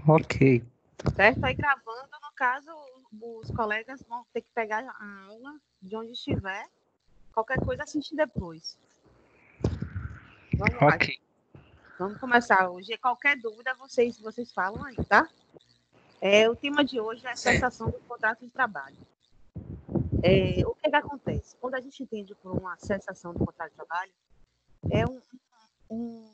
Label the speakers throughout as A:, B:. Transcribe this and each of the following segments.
A: Ok.
B: Certo? Aí gravando, no caso, os colegas vão ter que pegar a aula de onde estiver, qualquer coisa assiste depois. Vamos lá,
A: Ok.
B: vamos começar hoje. Qualquer dúvida, vocês falam aí, tá? O tema de hoje é a cessação do contrato de trabalho. O que acontece? Quando a gente entende por uma cessação do contrato de trabalho, é um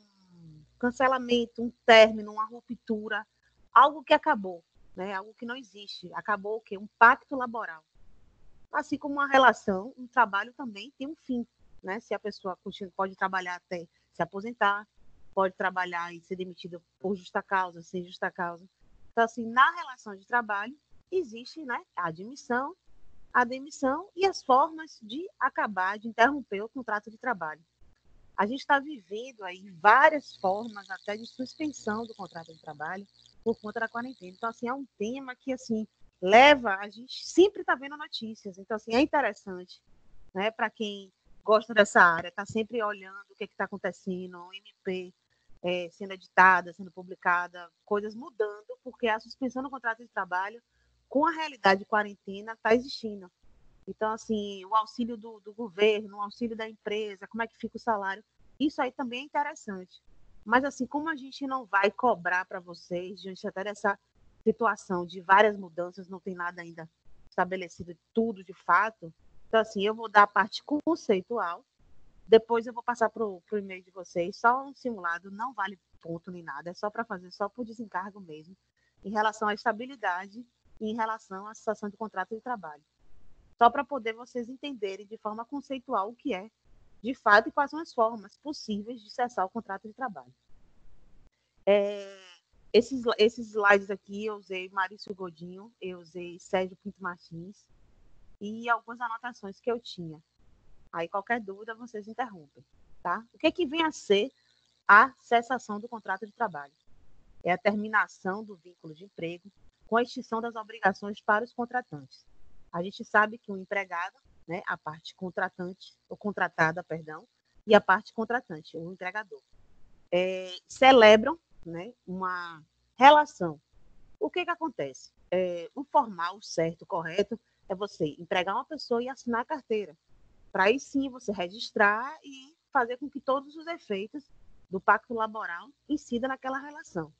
B: cancelamento, um término, uma ruptura, algo que acabou, né? Algo que não existe. Acabou o quê? Um pacto laboral. Assim como uma relação, um trabalho também tem um fim, né? Se a pessoa pode trabalhar até se aposentar, pode trabalhar e ser demitida por justa causa, sem justa causa. Então, assim, na relação de trabalho, existe, né, a admissão, a demissão e as formas de acabar, de interromper o contrato de trabalho. A gente está vivendo aí várias formas até de suspensão do contrato de trabalho por conta da quarentena. Então, assim, é um tema que, assim, leva, a gente sempre está vendo notícias. Então, assim, é interessante, né, para quem gosta dessa área, está sempre olhando o que está acontecendo, o MP sendo editada, sendo publicada, coisas mudando, porque a suspensão do contrato de trabalho, com a realidade de quarentena, está existindo. Então, assim, o auxílio do governo, o auxílio da empresa, como é que fica o salário, isso aí também é interessante. Mas, assim, como a gente não vai cobrar para vocês, diante até dessa situação de várias mudanças, não tem nada ainda estabelecido tudo de fato, então, assim, eu vou dar a parte conceitual, depois eu vou passar para o e-mail de vocês, só um simulado, não vale ponto nem nada, é só para fazer, só por desencargo mesmo, em relação à estabilidade e em relação à situação de contrato de trabalho, só para poder vocês entenderem de forma conceitual o que é, de fato, e quais são as formas possíveis de cessar o contrato de trabalho. Esses slides aqui eu usei Maurício Godinho, eu usei Sérgio Pinto Martins e algumas anotações que eu tinha. Aí qualquer dúvida vocês interrompem, tá? O que vem a ser a cessação do contrato de trabalho? É a terminação do vínculo de emprego com a extinção das obrigações para os contratantes. A gente sabe que o empregado, né, a parte contratante, ou contratada, perdão, e a parte contratante, o empregador, celebram, né, uma relação. O que acontece? O formal, o certo, o correto, é você empregar uma pessoa e assinar a carteira. Para aí sim você registrar e fazer com que todos os efeitos do pacto laboral incidam naquela relação.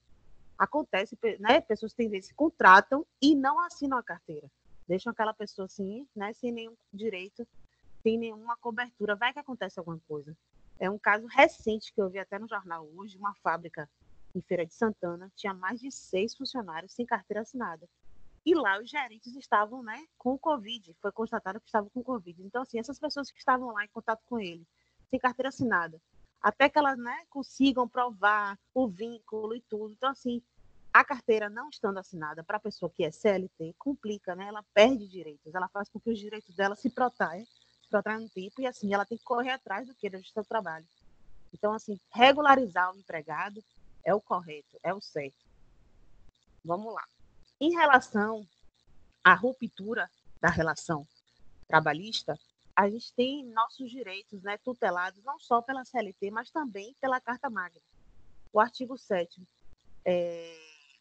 B: Acontece, né, pessoas têm vezes contratam e não assinam a carteira. Deixam aquela pessoa assim, né, sem nenhum direito, sem nenhuma cobertura. Vai que acontece alguma coisa. É um caso recente que eu vi até no jornal hoje, uma fábrica em Feira de Santana, tinha mais de 6 funcionários sem carteira assinada. E lá os gerentes estavam, né, com o Covid, foi constatado que estavam com Covid. Então, assim, essas pessoas que estavam lá em contato com ele, sem carteira assinada, até que elas, né, consigam provar o vínculo e tudo. Então, assim, a carteira não estando assinada para a pessoa que é CLT, complica, né? Ela perde direitos, ela faz com que os direitos dela se protraem no tempo, e assim, ela tem que correr atrás do que é do seu trabalho. Então, assim, regularizar o empregado é o correto, é o certo. Vamos lá. Em relação à ruptura da relação trabalhista, a gente tem nossos direitos, né, tutelados não só pela CLT, mas também pela Carta Magna. O artigo 7º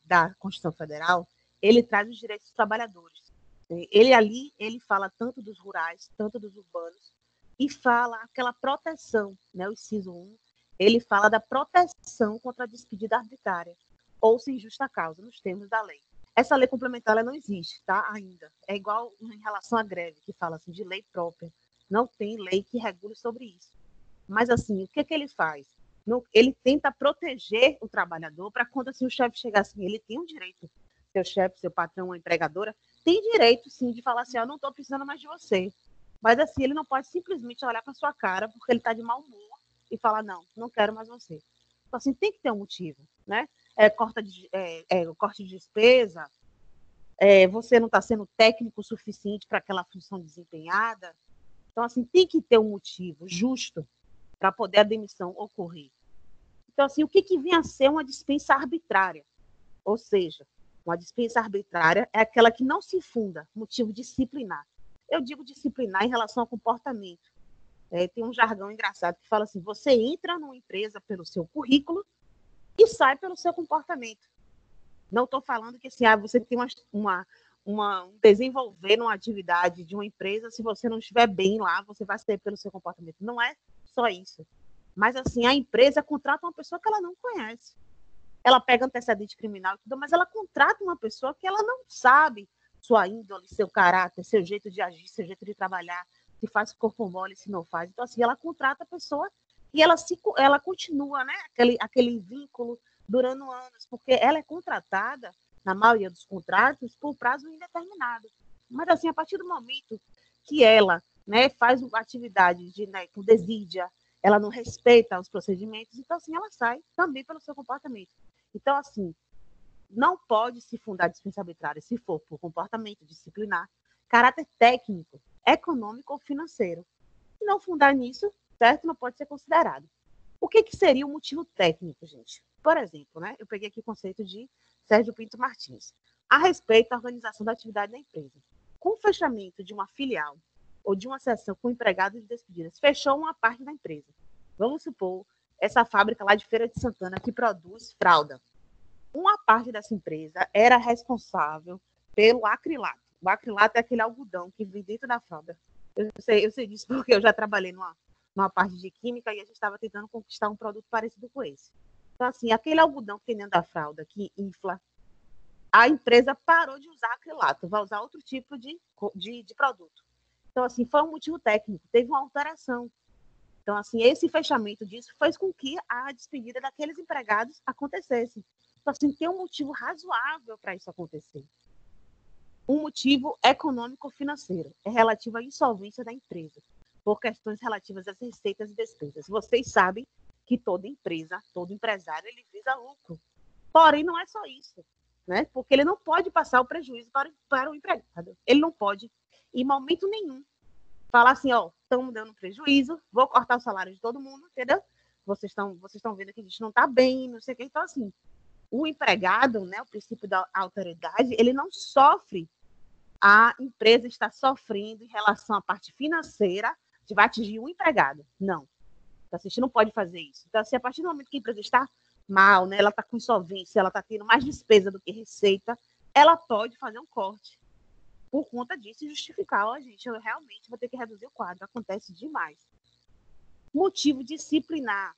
B: da Constituição Federal, ele traz os direitos dos trabalhadores. Ele fala tanto dos rurais, tanto dos urbanos, e fala aquela proteção, né, o inciso 1, ele fala da proteção contra a despedida arbitrária, ou sem justa causa, nos termos da lei. Essa lei complementar ela não existe, tá? Ainda. É igual em relação à greve, que fala assim, de lei própria. Não tem lei que regule sobre isso. Mas, assim, o que ele faz? Ele tenta proteger o trabalhador para quando assim, o chefe chegar assim, ele tem um direito, seu chefe, seu patrão, a empregadora, tem direito, sim, de falar assim, eu não estou precisando mais de você. Mas, assim, ele não pode simplesmente olhar para sua cara porque ele está de mau humor e falar, não, não quero mais você. Então, assim, tem que ter um motivo, né? Corte de despesa, você não está sendo técnico o suficiente para aquela função desempenhada. Então, assim, tem que ter um motivo justo para poder a demissão ocorrer. Então, assim, o que vem a ser uma dispensa arbitrária? Ou seja, uma dispensa arbitrária é aquela que não se funda motivo disciplinar. Eu digo disciplinar em relação ao comportamento. Tem um jargão engraçado que fala assim, você entra numa empresa pelo seu currículo e sai pelo seu comportamento. Não estou falando que assim, você tem desenvolver uma atividade de uma empresa, se você não estiver bem lá, você vai sair pelo seu comportamento. Não é só isso. Mas assim, a empresa contrata uma pessoa que ela não conhece. Ela pega antecedente criminal e tudo, mas ela contrata uma pessoa que ela não sabe sua índole, seu caráter, seu jeito de agir, seu jeito de trabalhar, se faz corpo mole, se não faz. Então, assim, ela contrata a pessoa e ela continua, né? Aquele vínculo durando anos, porque ela é contratada, na maioria dos contratos, por prazo indeterminado. Mas, assim, a partir do momento que ela, né, faz uma atividade com desídia, ela não respeita os procedimentos, então, assim, ela sai também pelo seu comportamento. Então, assim, não pode se fundar dispensa arbitrária se for por comportamento disciplinar, caráter técnico, econômico ou financeiro. Se não fundar nisso, certo? Não pode ser considerado. O que seria o motivo técnico, gente? Por exemplo, né? Eu peguei aqui o conceito de Sérgio Pinto Martins. A respeito da organização da atividade da empresa. Com o fechamento de uma filial ou de uma seção com empregados de despedidas, fechou uma parte da empresa. Vamos supor, essa fábrica lá de Feira de Santana que produz fralda. Uma parte dessa empresa era responsável pelo acrilato. O acrilato é aquele algodão que vem dentro da fralda. Eu sei disso porque eu já trabalhei numa parte de química e a gente estava tentando conquistar um produto parecido com esse. Então, assim, aquele algodão que tem dentro da fralda, que infla, a empresa parou de usar acrilato, vai usar outro tipo de produto. Então, assim, foi um motivo técnico, teve uma alteração. Então, assim, esse fechamento disso fez com que a despedida daqueles empregados acontecesse. Então, assim, tem um motivo razoável para isso acontecer. Um motivo econômico-financeiro é relativo à insolvência da empresa, por questões relativas às receitas e despesas. Vocês sabem que toda empresa, todo empresário, ele visa lucro. Porém, não é só isso, né? Porque ele não pode passar o prejuízo para o empregado. Ele não pode, em momento nenhum, falar assim, ó, estamos dando prejuízo, vou cortar o salário de todo mundo, entendeu? Vocês estão vendo que a gente não está bem, não sei o que. Então, assim, o empregado, né, o princípio da autoridade, ele não sofre, a empresa está sofrendo em relação à parte financeira, de vai atingir o empregado. Não. Então, a gente não pode fazer isso. Então, assim, a partir do momento que a empresa está mal, né, ela está com insolvência, ela está tendo mais despesa do que receita, ela pode fazer um corte por conta disso e justificar, ó, gente, eu realmente vou ter que reduzir o quadro, acontece demais. Motivo disciplinar,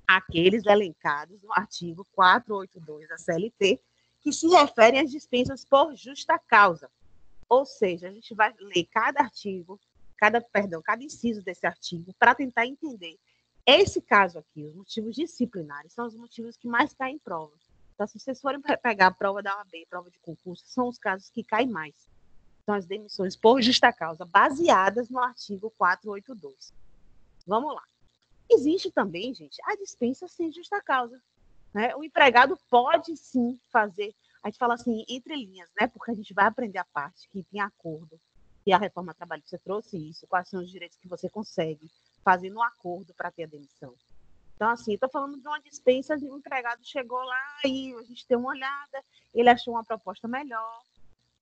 B: aqueles elencados no artigo 482 da CLT, que se referem às dispensas por justa causa. Ou seja, a gente vai ler cada artigo, cada inciso desse artigo, para tentar entender. Esse caso aqui, os motivos disciplinares, são os motivos que mais caem em prova. Então, se vocês forem pegar a prova da OAB, prova de concurso, são os casos que caem mais. São as demissões por justa causa, baseadas no artigo 482. Vamos lá. Existe também, gente, a dispensa sem justa causa. Né? O empregado pode, sim, fazer, a gente fala assim, entre linhas, né? Porque a gente vai aprender a parte que tem acordo, e a reforma trabalhista trouxe isso, quais são os direitos que você consegue fazer no acordo para ter a demissão. Então, assim, estou falando de uma dispensa, o empregado chegou lá e a gente deu uma olhada, ele achou uma proposta melhor,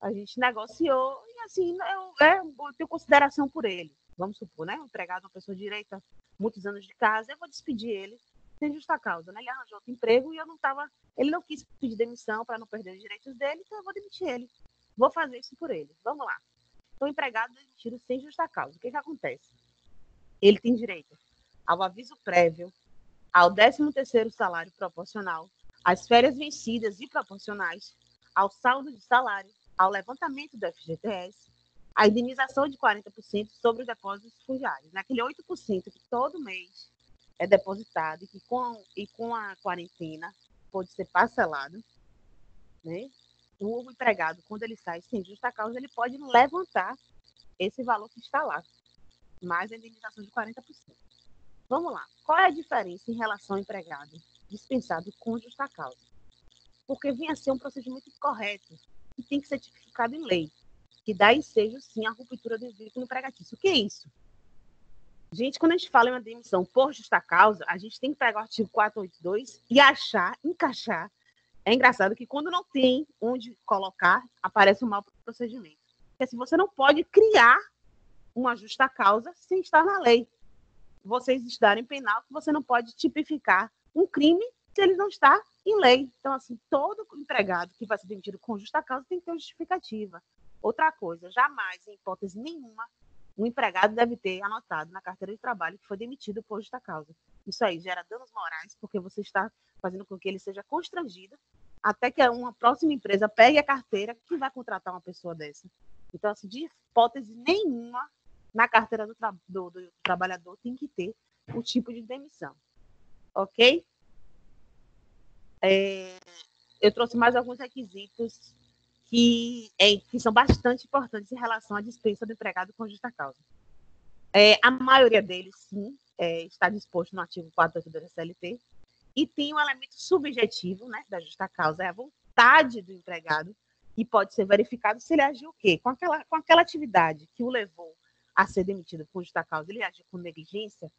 B: a gente negociou, e assim, eu tenho consideração por ele. Vamos supor, né? Um empregado, uma pessoa direita, muitos anos de casa, eu vou despedir ele sem justa causa, né? Ele arranjou outro emprego e ele não quis pedir demissão para não perder os direitos dele, então eu vou demitir ele. Vou fazer isso por ele. Vamos lá. Então, o empregado é demitido sem justa causa. O que acontece? Ele tem direito ao aviso prévio, ao 13º salário proporcional, às férias vencidas e proporcionais, ao saldo de salário, ao levantamento do FGTS, a indenização de 40% sobre os depósitos fundiários, naquele 8% que todo mês é depositado e com a quarentena pode ser parcelado, né? O empregado, quando ele sai sem justa causa, ele pode levantar esse valor que está lá, mais a indenização de 40%. Vamos lá. Qual é a diferença em relação ao empregado dispensado com justa causa? Porque vinha a ser um procedimento incorreto que tem que ser tipificado em lei, que daí seja, sim, a ruptura do vínculo empregatício. O que é isso? Gente, quando a gente fala em uma demissão por justa causa, a gente tem que pegar o artigo 482 e encaixar. É engraçado que quando não tem onde colocar, aparece um mau procedimento. Porque assim, você não pode criar uma justa causa sem estar na lei. Vocês estudarem penal, que você não pode tipificar um crime se ele não está em lei. Então, assim, todo empregado que vai ser demitido com justa causa tem que ter justificativa. Outra coisa, jamais, em hipótese nenhuma, um empregado deve ter anotado na carteira de trabalho que foi demitido por justa causa. Isso aí gera danos morais, porque você está fazendo com que ele seja constrangido até que uma próxima empresa pegue a carteira que vai contratar uma pessoa dessa. Então, assim, de hipótese nenhuma, na carteira do trabalhador tem que ter o tipo de demissão. Ok? Eu trouxe mais alguns requisitos que são bastante importantes em relação à dispensa do empregado com justa causa. A maioria deles, sim, está disposto no artigo 482 da CLT, e tem um elemento subjetivo, né, da justa causa, é a vontade do empregado, e pode ser verificado se ele agiu o quê? Com aquela atividade que o levou a ser demitido por justa causa, ele agiu com negligência,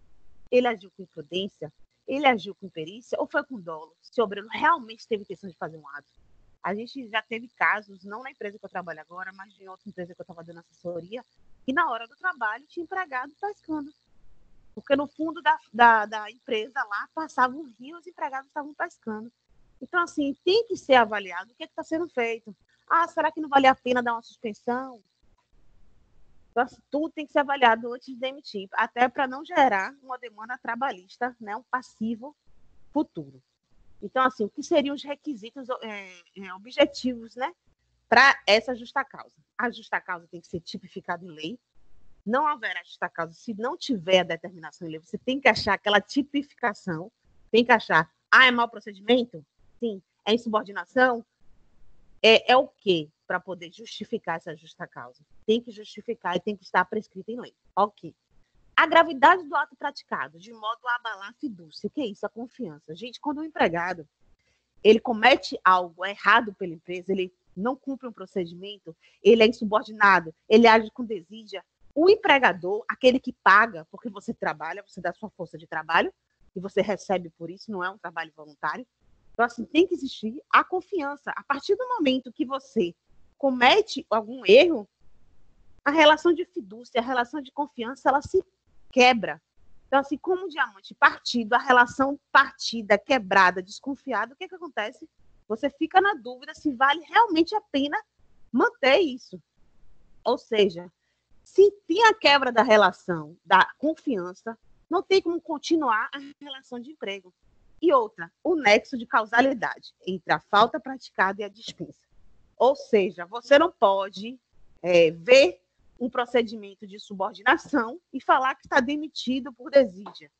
B: ele agiu com imprudência, ele agiu com imperícia ou foi com dolo? Se o obreiro realmente teve intenção de fazer um ato. A gente já teve casos, não na empresa que eu trabalho agora, mas em outra empresa que eu estava dando assessoria, que na hora do trabalho tinha empregado pescando. Porque no fundo da empresa lá passava um rio, os empregados estavam pescando. Então, assim, tem que ser avaliado o que está sendo feito. Será que não vale a pena dar uma suspensão? Então, assim, tudo tem que ser avaliado antes de demitir, até para não gerar uma demanda trabalhista, né, um passivo futuro. Então, assim, o que seriam os requisitos objetivos, né, para essa justa causa? A justa causa tem que ser tipificada em lei. Não haverá justa causa se não tiver a determinação em lei. Você tem que achar aquela tipificação, tem que achar, é mau procedimento? Sim. É insubordinação? É o quê para poder justificar essa justa causa? Tem que justificar e tem que estar prescrito em lei. Ok. A gravidade do ato praticado, de modo a abalar a fidúcia. O que é isso? A confiança. Gente, quando o empregado ele comete algo errado pela empresa, ele não cumpre um procedimento, ele é insubordinado, ele age com desídia, o empregador, aquele que paga, porque você trabalha, você dá sua força de trabalho, e você recebe por isso, não é um trabalho voluntário. Então, assim, tem que existir a confiança. A partir do momento que você comete algum erro, a relação de fidúcia, a relação de confiança, ela se quebra. Então, assim, como um diamante partido, a relação partida, quebrada, desconfiada, o que acontece? Você fica na dúvida se vale realmente a pena manter isso. Ou seja, se tem a quebra da relação, da confiança, não tem como continuar a relação de emprego. E outra, o nexo de causalidade entre a falta praticada e a dispensa. Ou seja, você não pode ver um procedimento de subordinação e falar que está demitido por desídia.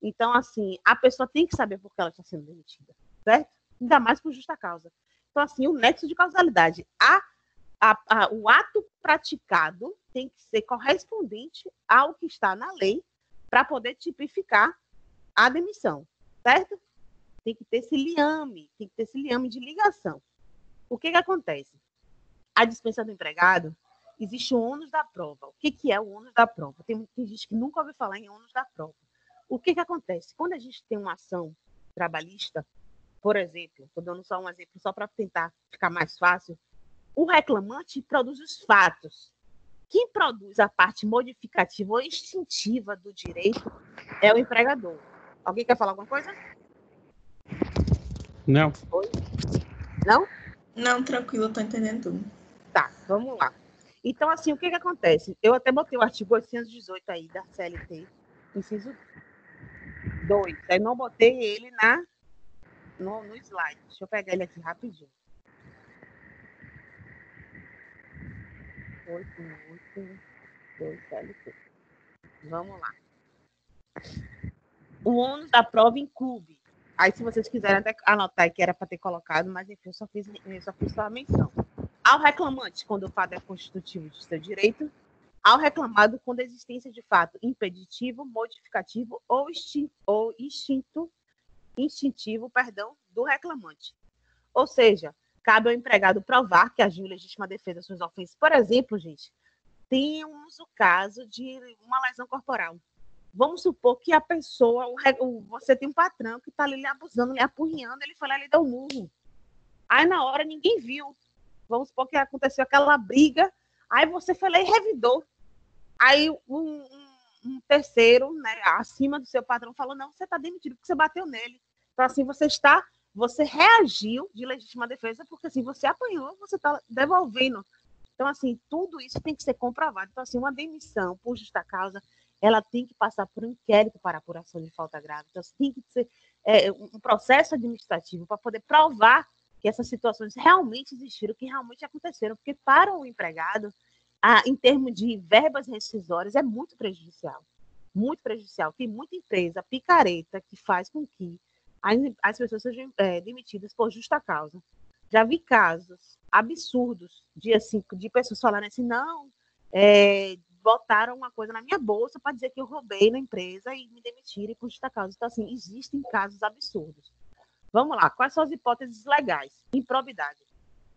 B: Então, assim, a pessoa tem que saber por que ela está sendo demitida, certo? Ainda mais por justa causa. Então, assim, o nexo de causalidade. O ato praticado tem que ser correspondente ao que está na lei para poder tipificar a demissão, certo? Tem que ter esse liame de ligação. O que acontece? A dispensa do empregado, existe o ônus da prova. O que é o ônus da prova? Tem gente que nunca ouviu falar em ônus da prova. O que acontece? Quando a gente tem uma ação trabalhista, por exemplo, estou dando só um exemplo, só para tentar ficar mais fácil, o reclamante produz os fatos. Quem produz a parte modificativa ou extintiva do direito é o empregador. Alguém quer falar alguma coisa?
A: Não.
B: Oi? Não?
C: Não, tranquilo, estou entendendo tudo.
B: Tá, vamos lá. Então, assim, o que acontece? Eu até botei o artigo 818 aí da CLT, inciso 2. Aí não botei ele no slide. Deixa eu pegar ele aqui rapidinho. 882 CLT. Vamos lá. O ônus da prova incube. Aí, se vocês quiserem até anotar que era para ter colocado, mas enfim, eu só fiz só a menção. Ao reclamante, quando o fato é constitutivo de seu direito, ao reclamado, quando a existência de fato impeditivo, modificativo ou instintivo, do reclamante. Ou seja, cabe ao empregado provar que agiu em legítima defesa das suas ofensas. Por exemplo, gente, temos o caso de uma lesão corporal. Vamos supor que a pessoa, você tem um patrão que está ali lhe abusando, lhe apurrinhando, ele foi lá e lhe deu um murro. Aí, na hora, ninguém viu. Vamos supor que aconteceu aquela briga, aí você foi lá e revidou. Aí, um terceiro, né, acima do seu patrão, falou, não, você está demitido porque você bateu nele. Então, assim, você reagiu de legítima defesa, porque assim, você apanhou, você está devolvendo. Então, assim, tudo isso tem que ser comprovado. Então, assim, uma demissão por justa causa, ela tem que passar por um inquérito para apuração de falta grave. Então, assim, tem que ser um processo administrativo para poder provar que essas situações realmente existiram, que realmente aconteceram, porque para o empregado, em termos de verbas rescisórias, é muito prejudicial. Muito prejudicial. Tem muita empresa picareta que faz com que as pessoas sejam demitidas por justa causa. Já vi casos absurdos de pessoas falarem assim, não, botaram uma coisa na minha bolsa para dizer que eu roubei na empresa e me demitirem por justa causa. Então, assim, existem casos absurdos. Vamos lá, quais são as hipóteses legais? Improbidade.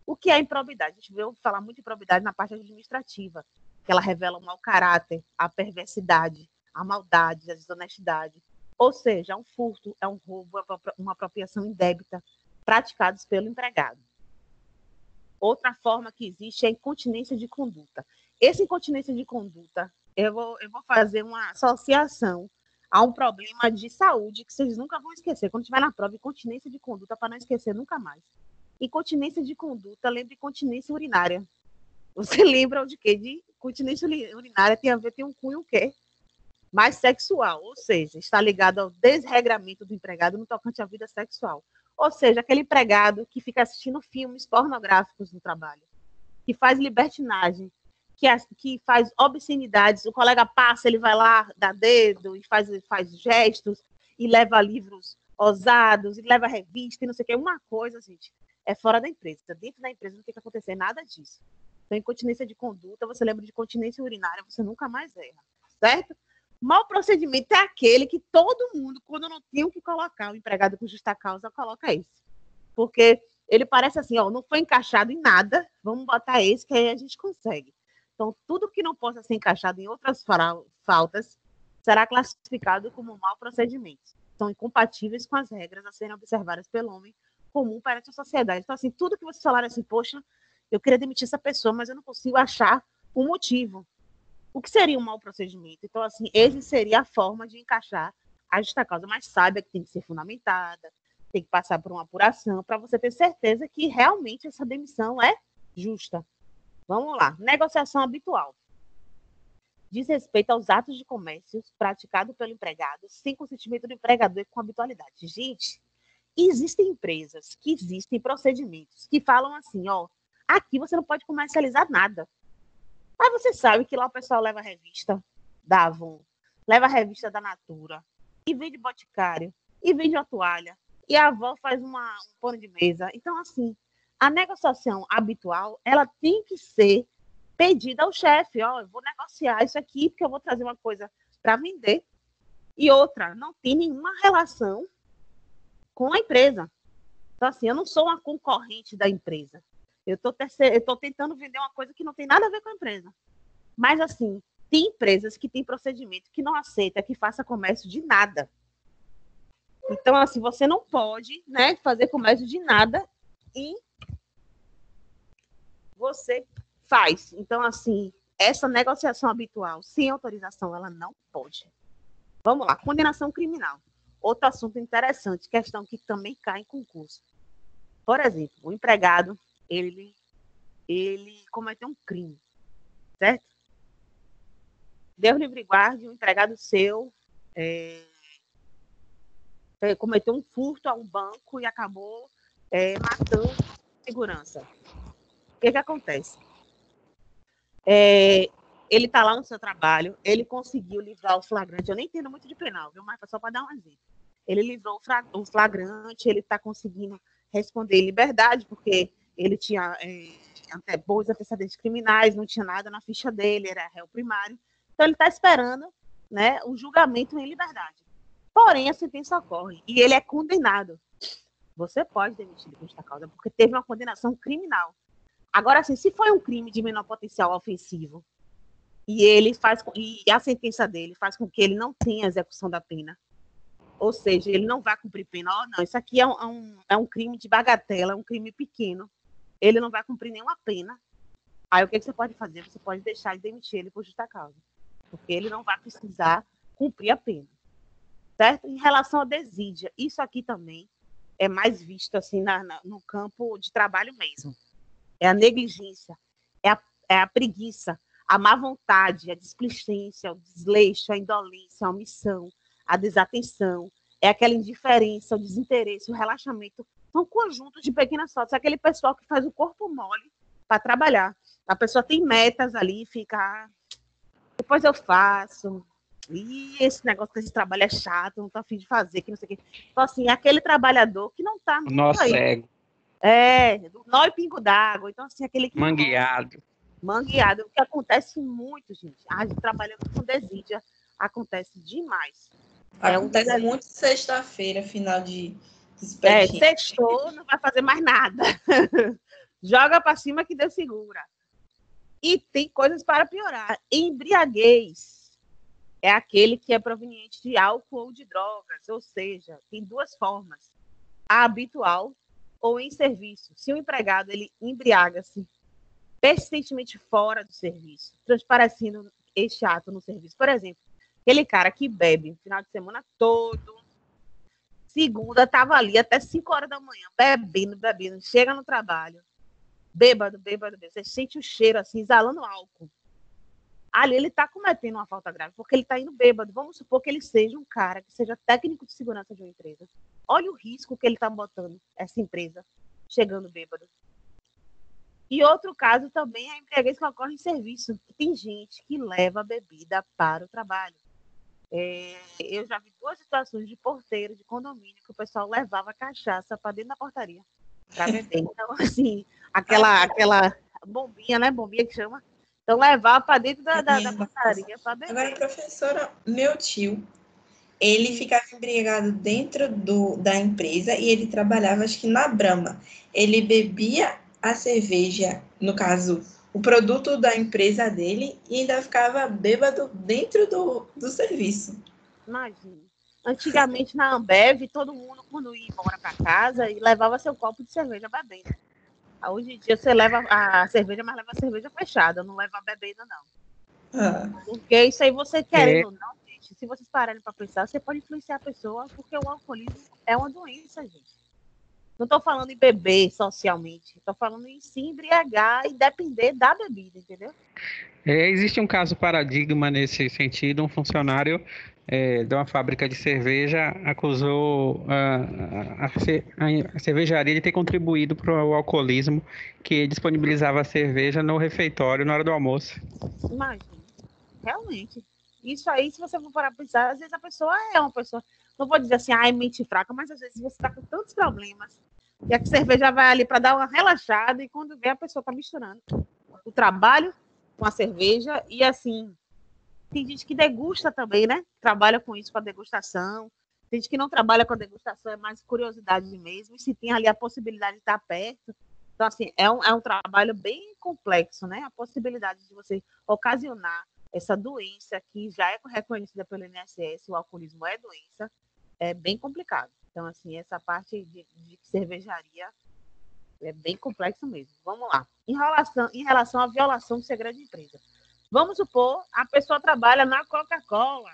B: O que é improbidade? A gente veio falar muito de improbidade na parte administrativa, que ela revela o mau caráter, a perversidade, a maldade, a desonestidade. Ou seja, é um furto, é um roubo, uma apropriação indébita praticados pelo empregado. Outra forma que existe é a incontinência de conduta. Essa incontinência de conduta, eu vou fazer uma associação a um problema de saúde que vocês nunca vão esquecer. Quando tiver na prova, incontinência de conduta, para não esquecer nunca mais. Incontinência de conduta lembra incontinência urinária. Você lembra de quê? De incontinência urinária tem um cunho o quê? Mais sexual, ou seja, está ligado ao desregramento do empregado no tocante à vida sexual. Ou seja, aquele empregado que fica assistindo filmes pornográficos no trabalho, que faz libertinagem, que faz obscenidades, o colega passa, ele vai lá, dá dedo, e faz gestos, e leva livros ousados, e leva revista, e não sei o quê. Uma coisa, gente, é fora da empresa. Dentro da empresa não tem que acontecer nada disso. Então, incontinência de conduta, você lembra de continência urinária, você nunca mais erra, certo? Mau procedimento é aquele que todo mundo, quando não tem o que colocar o empregado com justa causa, coloca esse. Porque ele parece assim, ó, não foi encaixado em nada, vamos botar esse que aí a gente consegue. Então, tudo que não possa ser encaixado em outras faltas será classificado como mau procedimento. São incompatíveis com as regras a serem observadas pelo homem comum perante a sociedade. Então, assim, tudo que vocês falarem assim, poxa, eu queria demitir essa pessoa, mas eu não consigo achar um motivo. O que seria um mau procedimento? Então, assim, esse seria a forma de encaixar a justa causa, mas saiba que tem que ser fundamentada, tem que passar por uma apuração, para você ter certeza que realmente essa demissão é justa. Vamos lá. Negociação habitual. Diz respeito aos atos de comércio praticados pelo empregado sem consentimento do empregador e com habitualidade. Gente, existem empresas que existem procedimentos que falam assim, ó, aqui você não pode comercializar nada. Mas você sabe que lá o pessoal leva a revista da Avon, leva a revista da Natura, e vende boticário, e vende uma toalha, e a avó faz um pano de mesa. Então, assim, a negociação habitual, ela tem que ser pedida ao chefe. Ó, eu vou negociar isso aqui, porque eu vou trazer uma coisa para vender. E outra, não tem nenhuma relação com a empresa. Então, assim, eu não sou uma concorrente da empresa. Eu estou tentando vender uma coisa que não tem nada a ver com a empresa. Mas, assim, tem empresas que têm procedimento que não aceita que faça comércio de nada. Então, assim, você não pode, né, fazer comércio de nada e você faz. Então, assim, essa negociação habitual, sem autorização, ela não pode. Vamos lá, condenação criminal. Outro assunto interessante, questão que também cai em concurso. Por exemplo, o empregado, ele cometeu um crime, certo? Deus livre guarde, um empregado seu cometeu um furto a um banco e acabou matando segurança. O que acontece? Ele está lá no seu trabalho, ele conseguiu livrar o flagrante. Eu nem entendo muito de penal, viu? Mas só para dar um exemplo. Ele livrou o flagrante, ele está conseguindo responder em liberdade, porque ele tinha bons antecedentes criminais, não tinha nada na ficha dele, era réu primário. Então, ele está esperando, né, o julgamento em liberdade. Porém, a sentença ocorre e ele é condenado. Você pode demitir por justa causa, porque teve uma condenação criminal. Agora, assim, se foi um crime de menor potencial ofensivo e a sentença dele faz com que ele não tenha execução da pena, ou seja, ele não vai cumprir pena, não, isso aqui é um crime de bagatela, é um crime pequeno, ele não vai cumprir nenhuma pena. Aí o que você pode fazer? Você pode deixar de demitir ele por justa causa, porque ele não vai precisar cumprir a pena. certo? Em relação à desídia, isso aqui também é mais visto assim no campo de trabalho mesmo. É a negligência, é a preguiça, a má vontade, a displicência, o desleixo, a indolência, a omissão, a desatenção, é aquela indiferença, o desinteresse, o relaxamento. São conjuntos de pequenas faltas. É aquele pessoal que faz o corpo mole para trabalhar. A pessoa tem metas ali, fica, depois eu faço. E esse negócio desse trabalho é chato, não tô a fim de fazer, que não sei o quê. Então, assim, é aquele trabalhador que não tá
A: Nó cego.
B: do nó e pingo d'água. Então, assim, aquele que mangueado, o que acontece muito, gente. A gente trabalhando com desídia, acontece demais.
C: Acontece muito sexta-feira, final de expediente.
B: Sextou, não vai fazer mais nada. Joga para cima que Deus segura. E tem coisas para piorar. Embriaguez é aquele que é proveniente de álcool ou de drogas, ou seja, tem duas formas: a habitual ou em serviço. Se o empregado ele embriaga-se persistentemente fora do serviço, transparecendo este ato no serviço. Por exemplo, aquele cara que bebe o final de semana todo, segunda estava ali até 5 horas da manhã, bebendo, chega no trabalho, bêbado, você sente o cheiro assim, exalando álcool. Ali ele está cometendo uma falta grave, porque ele está indo bêbado. Vamos supor que ele seja um cara, que seja técnico de segurança de uma empresa. Olha o risco que ele está botando, essa empresa, chegando bêbado. E outro caso também é a embriaguez que ocorre em serviço. Tem gente que leva a bebida para o trabalho. Eu já vi 2 situações de porteiro de condomínio que o pessoal levava cachaça para dentro da portaria para beber. Então, assim, aquela bombinha, né? Bombinha que chama. Então, levar para dentro da portaria para beber.
C: Agora, professora, meu tio, ele ficava embriagado dentro da empresa e ele trabalhava, acho que na Brahma. Ele bebia a cerveja, no caso, o produto da empresa dele, e ainda ficava bêbado dentro do serviço.
B: Imagina. Antigamente, na Ambev, todo mundo, quando ia embora para casa, levava seu copo de cerveja bebendo. Hoje em dia, você leva a cerveja, mas leva a cerveja fechada, não leva a bebida, não. Porque isso aí, você querendo ou não, gente, se vocês pararem para pensar, você pode influenciar a pessoa, porque o alcoolismo é uma doença, gente. Não estou falando em beber socialmente, estou falando em se embriagar e depender da bebida, entendeu?
A: Existe um caso paradigma nesse sentido. Um funcionário de uma fábrica de cerveja acusou a cervejaria de ter contribuído para o alcoolismo, que disponibilizava a cerveja no refeitório na hora do almoço.
B: Imagina, realmente. Isso aí, se você for parar para pensar, às vezes a pessoa é uma pessoa, não vou dizer assim, é mente fraca, mas às vezes você está com tantos problemas, e a cerveja vai ali para dar uma relaxada, e quando vê, a pessoa está misturando o trabalho com a cerveja, e assim, tem gente que degusta também, né? Trabalha com isso, com a degustação. Tem gente que não trabalha com a degustação, é mais curiosidade mesmo. E se tem ali a possibilidade de estar perto. Então, assim, é um trabalho bem complexo, né? A possibilidade de você ocasionar essa doença que já é reconhecida pelo INSS, o alcoolismo é doença, é bem complicado. Então, assim, essa parte de cervejaria é bem complexo mesmo. Vamos lá. Em relação à violação do segredo de empresa. Vamos supor, a pessoa trabalha na Coca-Cola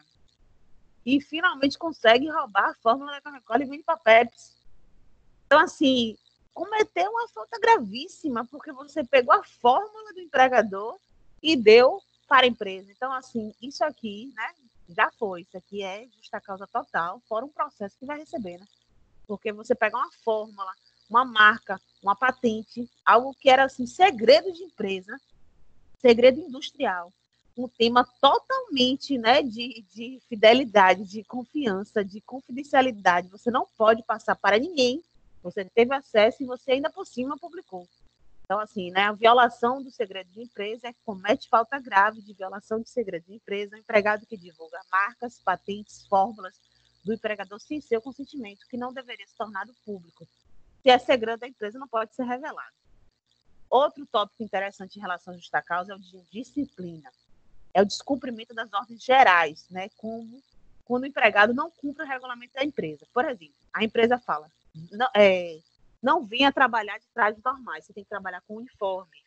B: e finalmente consegue roubar a fórmula da Coca-Cola e vende para a Pepsi. Então, assim, cometeu uma falta gravíssima, porque você pegou a fórmula do empregador e deu para a empresa. Então, assim, isso aqui, né, já foi. Isso aqui é justa causa total, fora um processo que vai receber, né? Porque você pega uma fórmula, uma marca, uma patente, algo que era, assim, segredo de empresa, segredo industrial, um tema totalmente, né, de fidelidade, de confiança, de confidencialidade. Você não pode passar para ninguém. Você teve acesso e você ainda por cima publicou. Então, assim, né, a violação do segredo de empresa comete falta grave de violação de segredo de empresa, o empregado que divulga marcas, patentes, fórmulas do empregador sem seu consentimento, que não deveria ser tornado público. Se é segredo da empresa, não pode ser revelado. Outro tópico interessante em relação à justa causa é o de disciplina. É o descumprimento das ordens gerais, né? Como quando o empregado não cumpre o regulamento da empresa. Por exemplo, a empresa fala, não venha trabalhar de trajes normais, você tem que trabalhar com uniforme.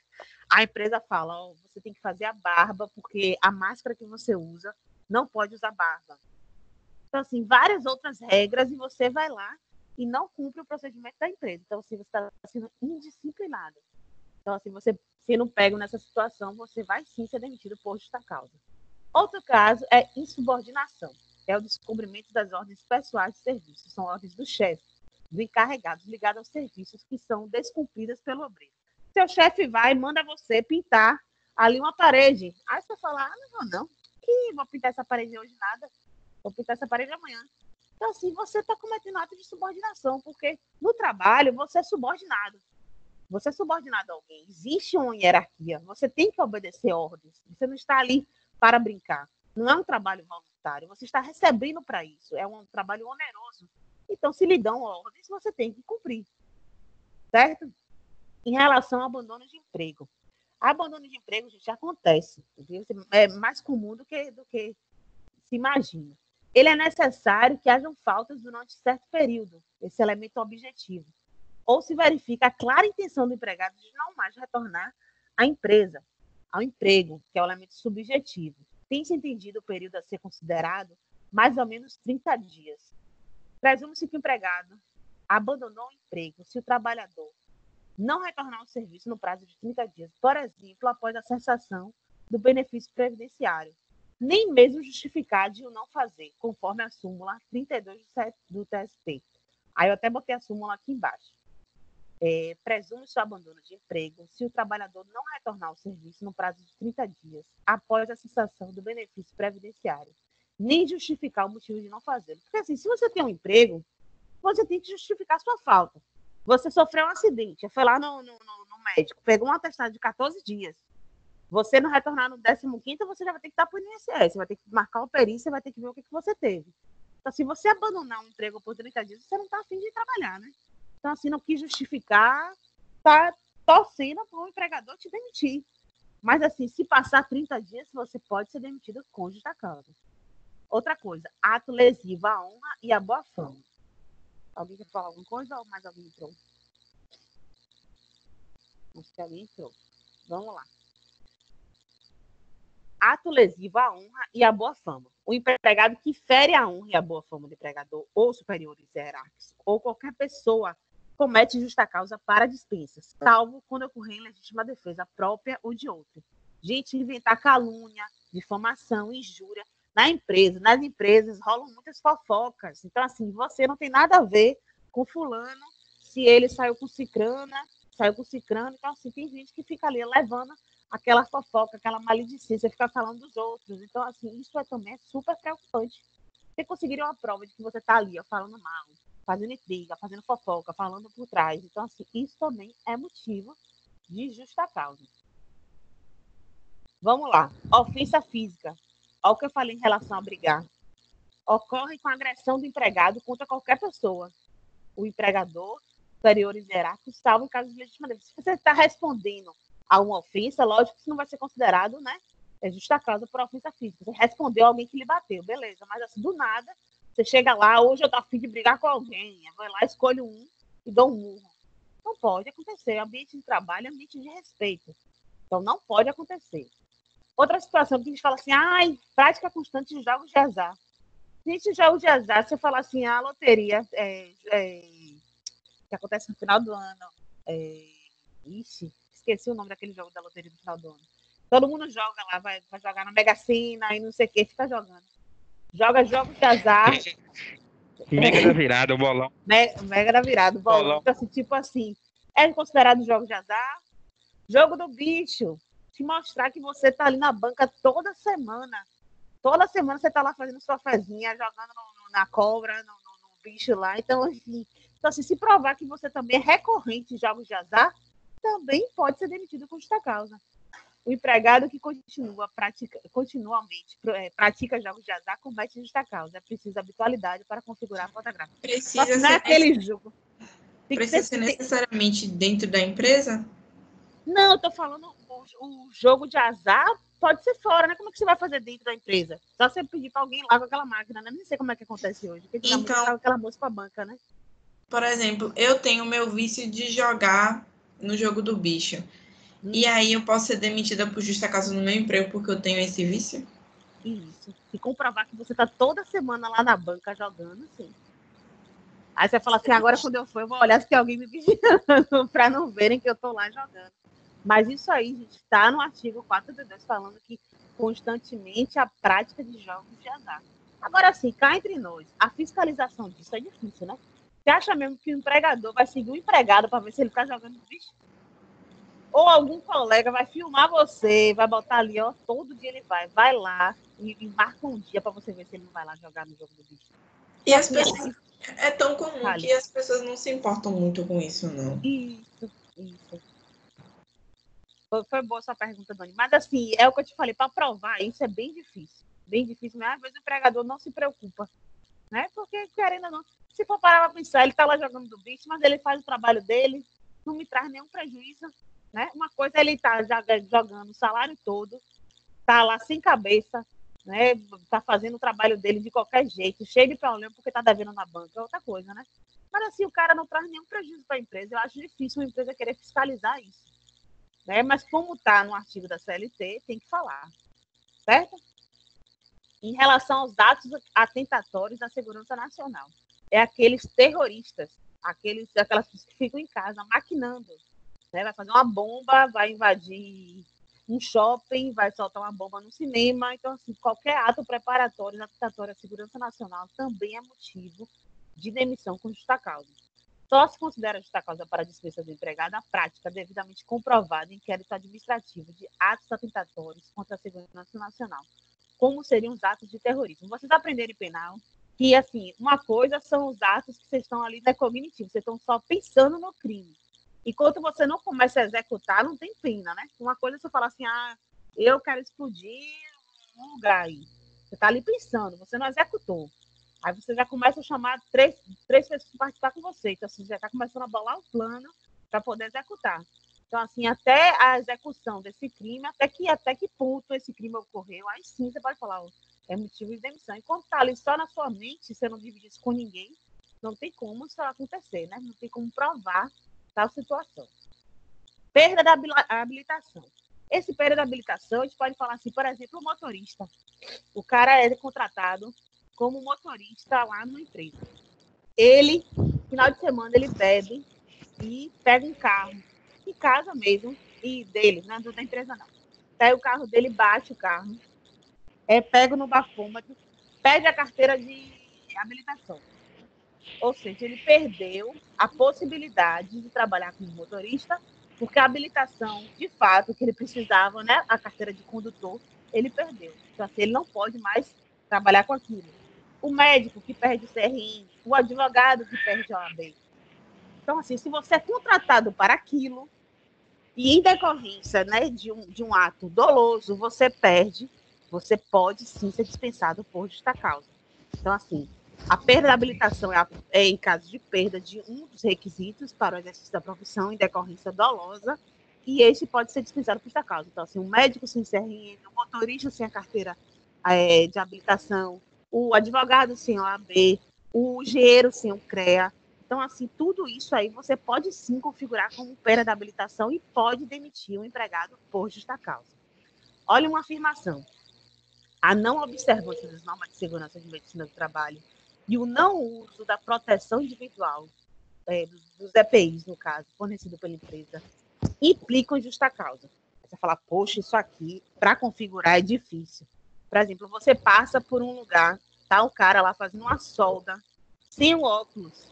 B: A empresa fala, você tem que fazer a barba, porque a máscara que você usa não pode usar barba. Então, assim, várias outras regras e você vai lá e não cumpre o procedimento da empresa. Então, assim, você está sendo indisciplinado. Então, assim, você, se não pega nessa situação, você vai sim ser demitido por justa causa. Outro caso é insubordinação. É o descumprimento das ordens pessoais de serviço. São ordens do chefe, do encarregado, ligado aos serviços que são descumpridas pelo obreiro. Seu chefe vai e manda você pintar ali uma parede. Aí você fala, não, que vou pintar essa parede hoje nada. Vou pintar essa parede amanhã. Então, assim, você está cometendo ato de subordinação, porque no trabalho você é subordinado. Você é subordinado a alguém. Existe uma hierarquia. Você tem que obedecer ordens. Você não está ali para brincar. Não é um trabalho voluntário. Você está recebendo para isso. É um trabalho oneroso. Então, se lhe dão ordens, você tem que cumprir. Certo? Em relação ao abandono de emprego. Abandono de emprego, gente, acontece. Viu? É mais comum do que se imagina. Ele é necessário que hajam faltas durante certo período. Esse elemento objetivo. Ou se verifica a clara intenção do empregado de não mais retornar à empresa, ao emprego, que é o elemento subjetivo. Tem-se entendido o período a ser considerado mais ou menos 30 dias. Presume-se que o empregado abandonou o emprego se o trabalhador não retornar ao serviço no prazo de 30 dias, por exemplo, após a cessação do benefício previdenciário, nem mesmo justificar de o não fazer, conforme a súmula 32 do TST. Aí eu até botei a súmula aqui embaixo. Presume-se o abandono de emprego se o trabalhador não retornar ao serviço no prazo de 30 dias após a cessação do benefício previdenciário, nem justificar o motivo de não fazê-lo. Porque, assim, se você tem um emprego, você tem que justificar a sua falta. Você sofreu um acidente, foi lá no médico, pegou um atestado de 14 dias. Você não retornar no 15º, você já vai ter que estar para o INSS, vai ter que marcar uma perícia, vai ter que ver o que você teve. Então, se você abandonar um emprego por 30 dias, você não está afim de trabalhar, né? Então, assim, não quis justificar, está torcendo para o empregador te demitir. Mas, assim, se passar 30 dias, você pode ser demitido com justa causa. Outra coisa, ato lesivo à honra e à boa fama. Alguém quer falar alguma coisa ou mais alguém entrou? Acho que alguém entrou. Vamos lá. Ato lesivo à honra e à boa fama. O empregado que fere a honra e a boa fama do empregador ou superiores hierárquicos ou qualquer pessoa comete justa causa para dispensas, salvo quando ocorrer em legítima defesa própria ou de outro. Gente, inventar calúnia, difamação, injúria na empresa. Nas empresas rolam muitas fofocas. Então, assim, você não tem nada a ver com fulano, se ele saiu com cicrano. Então, assim, tem gente que fica ali levando aquela fofoca, aquela maledicência, ficar falando dos outros. Então, assim, isso também é super preocupante. Você conseguiria uma prova de que você está ali, ó, falando mal, fazendo intriga, fazendo fofoca, falando por trás. Então, assim, isso também é motivo de justa causa. Vamos lá. Ofensa física. Olha o que eu falei em relação a brigar. Ocorre com a agressão do empregado contra qualquer pessoa. O empregador, superiores hierárquicos, salvo em caso de legítima defesa. Se você está respondendo a uma ofensa, lógico que isso não vai ser considerado, né? É justa causa por ofensa física. Você respondeu a alguém que lhe bateu, beleza. Mas, assim, do nada, você chega lá, hoje eu tô a fim de brigar com alguém, eu vou lá, escolho um e dou um murro. Não pode acontecer. Ambiente de trabalho é ambiente de respeito. Então, não pode acontecer. Outra situação que a gente fala assim, prática constante de jogos de azar. Gente, jogos de azar, você fala assim, a loteria que acontece no final do ano. Esqueci o nome daquele jogo da loteria do final do ano. Todo mundo joga lá, vai jogar na Mega Sena e não sei o que, fica jogando. Joga jogos de azar.
A: Mega da virada, o bolão.
B: Mega da virada, o bolão. Então, assim, tipo assim, é considerado jogo de azar. Jogo do bicho. Te mostrar que você tá ali na banca toda semana. Toda semana você tá lá fazendo sua fezinha, jogando na cobra, no bicho lá. Então, assim, se provar que você também é recorrente em jogos de azar, também pode ser demitido com justa causa. O empregado que continuamente pratica jogos de azar comete justa causa. É preciso habitualidade para configurar a fotográfica.
C: Precisa
B: não é aquele jogo.
C: Precisa ser necessariamente dentro da empresa?
B: Não, eu tô falando o jogo de azar pode ser fora, né? Como é que você vai fazer dentro da empresa? Só você pedir para alguém lá com aquela máquina, né? Nem sei como é que acontece hoje. Porque então, aquela moça para a banca, né?
C: Por exemplo, eu tenho meu vício de jogar no jogo do bicho. E aí eu posso ser demitida por justa causa no meu emprego porque eu tenho esse vício?
B: Isso. E comprovar que você está toda semana lá na banca jogando, sim. Aí você fala assim, agora quando eu for, eu vou olhar se tem alguém me vigiando para não verem que eu estou lá jogando. Mas isso aí, gente, está no artigo 422 falando que constantemente a prática de jogos de azar. Agora sim, cá entre nós, a fiscalização disso é difícil, né? Você acha mesmo que o empregador vai seguir o empregado para ver se ele está jogando bicho? Ou algum colega vai filmar você, vai botar ali, ó, todo dia ele vai lá e marca um dia para você ver se ele não vai lá jogar no jogo do bicho.
C: E as pessoas, é tão comum
B: Vale.
C: que as pessoas não se importam muito com isso, não.
B: Isso. Foi boa essa pergunta, Dani. Mas assim, é o que eu te falei, para provar isso é bem difícil. Bem difícil, mas às vezes o empregador não se preocupa, né? Porque, querendo ou não, se for parar para pensar, ele está lá jogando do bicho, mas ele faz o trabalho dele, não me traz nenhum prejuízo, né? Uma coisa é ele tá jogando o salário todo, tá lá sem cabeça, né? Tá fazendo o trabalho dele de qualquer jeito, cheio de problema porque tá devendo na banca, é outra coisa, né? Mas assim, o cara não traz nenhum prejuízo para a empresa. Eu acho difícil uma empresa querer fiscalizar isso, né? Mas como tá no artigo da CLT, tem que falar, certo? Em relação aos atos atentatórios à segurança nacional, é aqueles terroristas, aquelas pessoas que ficam em casa maquinando, né? Vai fazer uma bomba, vai invadir um shopping, vai soltar uma bomba no cinema. Então, assim, qualquer ato preparatório atentatório à segurança nacional também é motivo de demissão com justa causa. Só se considera justa causa para a dispensa do empregado a prática devidamente comprovada em inquérito administrativo de atos atentatórios contra a segurança nacional, como seriam os atos de terrorismo. Vocês aprenderam em penal que, assim, uma coisa são os atos que vocês estão ali na cognitivo, vocês estão só pensando no crime. Enquanto você não começa a executar, não tem pena, né? Uma coisa é você falar assim, eu quero explodir um lugar aí. Você está ali pensando, você não executou. Aí você já começa a chamar três pessoas para participar com você. Então, você já está começando a bolar o plano para poder executar. Então, assim, até a execução desse crime, até que ponto esse crime ocorreu, aí sim você pode falar, é motivo de demissão. Enquanto está ali só na sua mente, você não divide isso com ninguém, não tem como isso acontecer, né? Não tem como provar tal situação. Perda da habilitação. Esse perda da habilitação, a gente pode falar assim, por exemplo, o motorista. O cara é contratado como motorista lá numa empresa. Ele, final de semana, ele bebe e pega um carro, em casa mesmo, e dele, não é da empresa não. Pega o carro dele, bate o carro, pega no bafômetro, pede a carteira de habilitação. Ou seja, ele perdeu a possibilidade de trabalhar como motorista, porque a habilitação, de fato, que ele precisava, né, a carteira de condutor, ele perdeu. Então, assim, ele não pode mais trabalhar com aquilo. O médico que perde o CRM, o advogado que perde a OAB. Então, assim, se você é contratado para aquilo, e em decorrência, né, de um ato doloso, você perde, você pode sim ser dispensado por justa causa. Então, assim, a perda da habilitação é em caso de perda de um dos requisitos para o exercício da profissão em decorrência dolosa, e este pode ser dispensado por justa causa. Então, assim, o médico sem CRM, o motorista sem a carteira de habilitação, o advogado sem OAB, o engenheiro sem o CREA. Então, assim, tudo isso aí você pode sim configurar como perda da habilitação e pode demitir um empregado por justa causa. Olha uma afirmação. A não observância das normas de segurança de medicina do trabalho e o não uso da proteção individual, dos EPIs, no caso, fornecido pela empresa, implicam justa causa. Você fala, poxa, isso aqui, para configurar, é difícil. Por exemplo, você passa por um lugar, tá o cara lá fazendo uma solda, sem o óculos.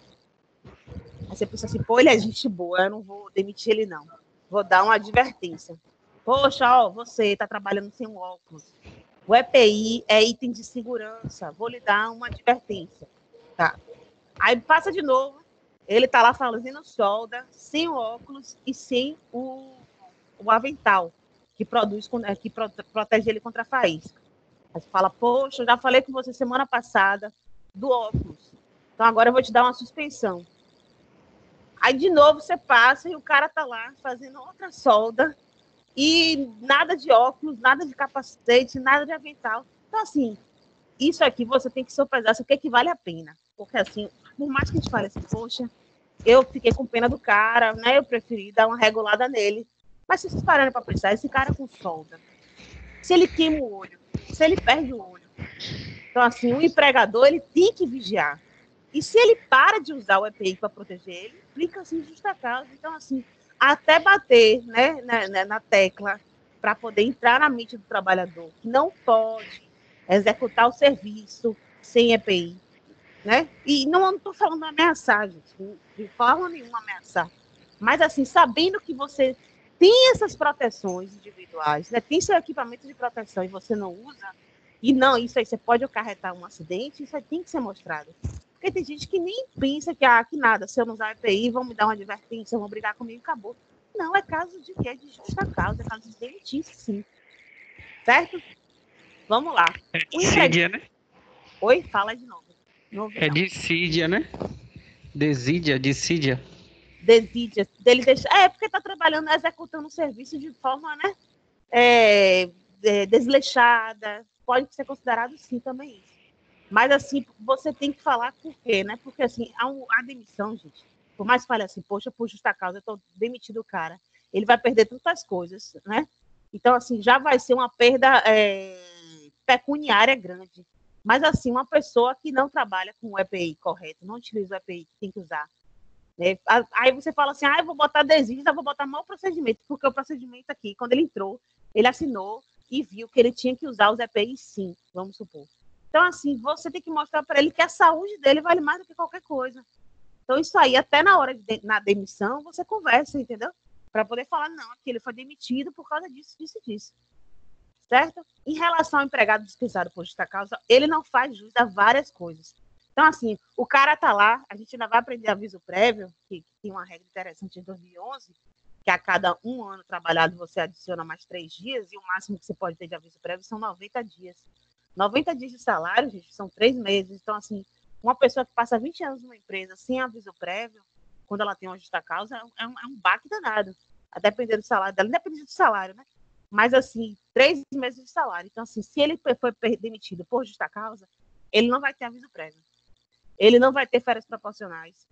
B: Aí você pensa assim, pô, ele é gente boa, eu não vou demitir ele, não. Vou dar uma advertência. Poxa, ó, você está trabalhando sem o óculos. O EPI é item de segurança. Vou lhe dar uma advertência. Tá. Aí passa de novo. Ele está lá fazendo solda, sem o óculos e sem o avental, que protege ele contra a faísca. Aí você fala, poxa, eu já falei com você semana passada do óculos. Então agora eu vou te dar uma suspensão. Aí de novo você passa e o cara está lá fazendo outra solda e nada de óculos, nada de capacete, nada de avental. Então, assim, isso aqui você tem que sopesar se o que vale a pena. Porque, assim, por mais que a gente fale assim, poxa, eu fiquei com pena do cara, né? Eu preferi dar uma regulada nele. Mas se vocês pararem para pensar, esse cara com solda, se ele queima o olho, se ele perde o olho. Então, assim, o empregador, ele tem que vigiar. E se ele para de usar o EPI para proteger ele, implica, assim, justa causa. Então, assim, até bater, né, na tecla para poder entrar na mente do trabalhador, que não pode executar o serviço sem EPI, né? E não estou falando ameaçar, gente, de forma nenhuma ameaçar. Mas, assim, sabendo que você tem essas proteções individuais, né? Tem seu equipamento de proteção e você não usa, e não, isso aí você pode acarretar um acidente, isso aí tem que ser mostrado. Porque tem gente que nem pensa que nada, se eu não usar EPI, vão me dar uma advertência, vão brigar comigo e acabou. Não, é caso de quê? De justa causa, é caso de demitir, sim. Certo? Vamos lá.
A: Dissídia, né?
B: Oi? Fala de novo.
A: É dissídia, né? Dissídia.
B: Desídia. Dele deixa... porque está trabalhando, executando o serviço de forma, né? Desleixada. Pode ser considerado, sim, também isso. Mas, assim, você tem que falar por quê, né? Porque, assim, a demissão, gente, por mais que fale assim, poxa, por justa causa, eu estou demitido o cara, ele vai perder tantas coisas, né? Então, assim, já vai ser uma perda pecuniária grande. Mas, assim, uma pessoa que não trabalha com o EPI correto, não utiliza o EPI que tem que usar, né? Aí você fala assim, eu vou botar desígnios, eu vou botar mau procedimento, porque o procedimento aqui, quando ele entrou, ele assinou e viu que ele tinha que usar os EPI sim, vamos supor. Então, assim, você tem que mostrar para ele que a saúde dele vale mais do que qualquer coisa. Então, isso aí, até na hora na demissão, você conversa, entendeu? Para poder falar, não, aqui ele foi demitido por causa disso, disso e disso. Certo? Em relação ao empregado dispensado por justa causa, ele não faz jus a várias coisas. Então, assim, o cara tá lá, a gente ainda vai aprender aviso prévio, que tem uma regra interessante em 2011, que a cada 1 ano trabalhado você adiciona mais 3 dias, e o máximo que você pode ter de aviso prévio são 90 dias. 90 dias de salário, gente, são 3 meses. Então, assim, uma pessoa que passa 20 anos numa empresa sem aviso prévio, quando ela tem uma justa causa, é um baque danado. A depender do salário dela, independente do salário, né? Mas, assim, 3 meses de salário. Então, assim, se ele foi demitido por justa causa, ele não vai ter aviso prévio. Ele não vai ter férias proporcionais.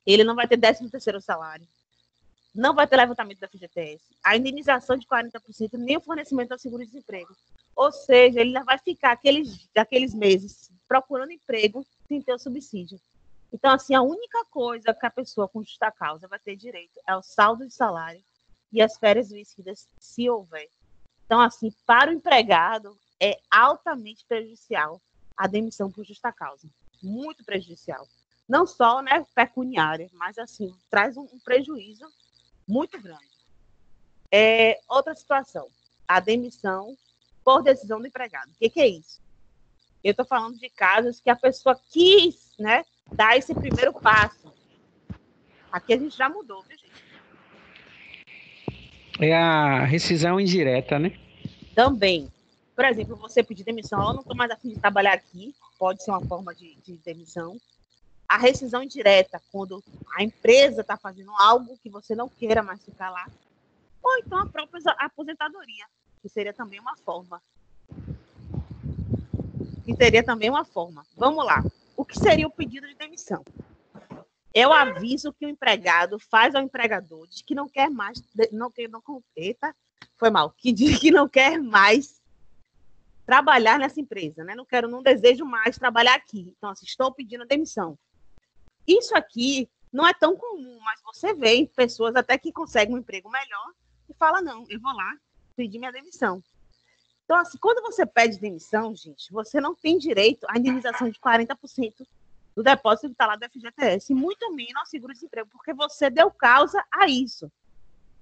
B: Ele não vai ter 13º salário. Não vai ter levantamento da FGTS. A indenização de 40%, nem o fornecimento do seguro-desemprego. Ou seja, ele vai ficar aqueles meses procurando emprego sem ter o subsídio. Então, assim, a única coisa que a pessoa com justa causa vai ter direito é o saldo de salário e as férias vencidas, se houver. Então, assim, para o empregado, é altamente prejudicial a demissão por justa causa. Muito prejudicial. Não só, né, pecuniária, mas, assim, traz um prejuízo muito grande. Outra situação, a demissão por decisão do empregado. O que é isso? Eu estou falando de casos que a pessoa quis, né, dar esse primeiro passo. Aqui a gente já mudou, viu, gente?
A: É a rescisão indireta, né?
B: Também. Por exemplo, você pedir demissão, eu não estou mais a fim de trabalhar aqui, pode ser uma forma de demissão. A rescisão indireta, quando a empresa está fazendo algo que você não queira mais ficar lá, ou então a própria aposentadoria, que seria também uma forma. Vamos lá. O que seria o pedido de demissão? É o aviso que o empregado faz ao empregador de que não quer mais, que diz que não quer mais trabalhar nessa empresa, né? Não desejo mais trabalhar aqui. Então, assim, estou pedindo demissão. Isso aqui não é tão comum, mas você vê pessoas até que conseguem um emprego melhor e fala, não, eu vou lá pedir minha demissão. Então, assim, quando você pede demissão, gente, você não tem direito à indenização de 40% do depósito que está lá do FGTS, muito menos ao seguro-desemprego, porque você deu causa a isso.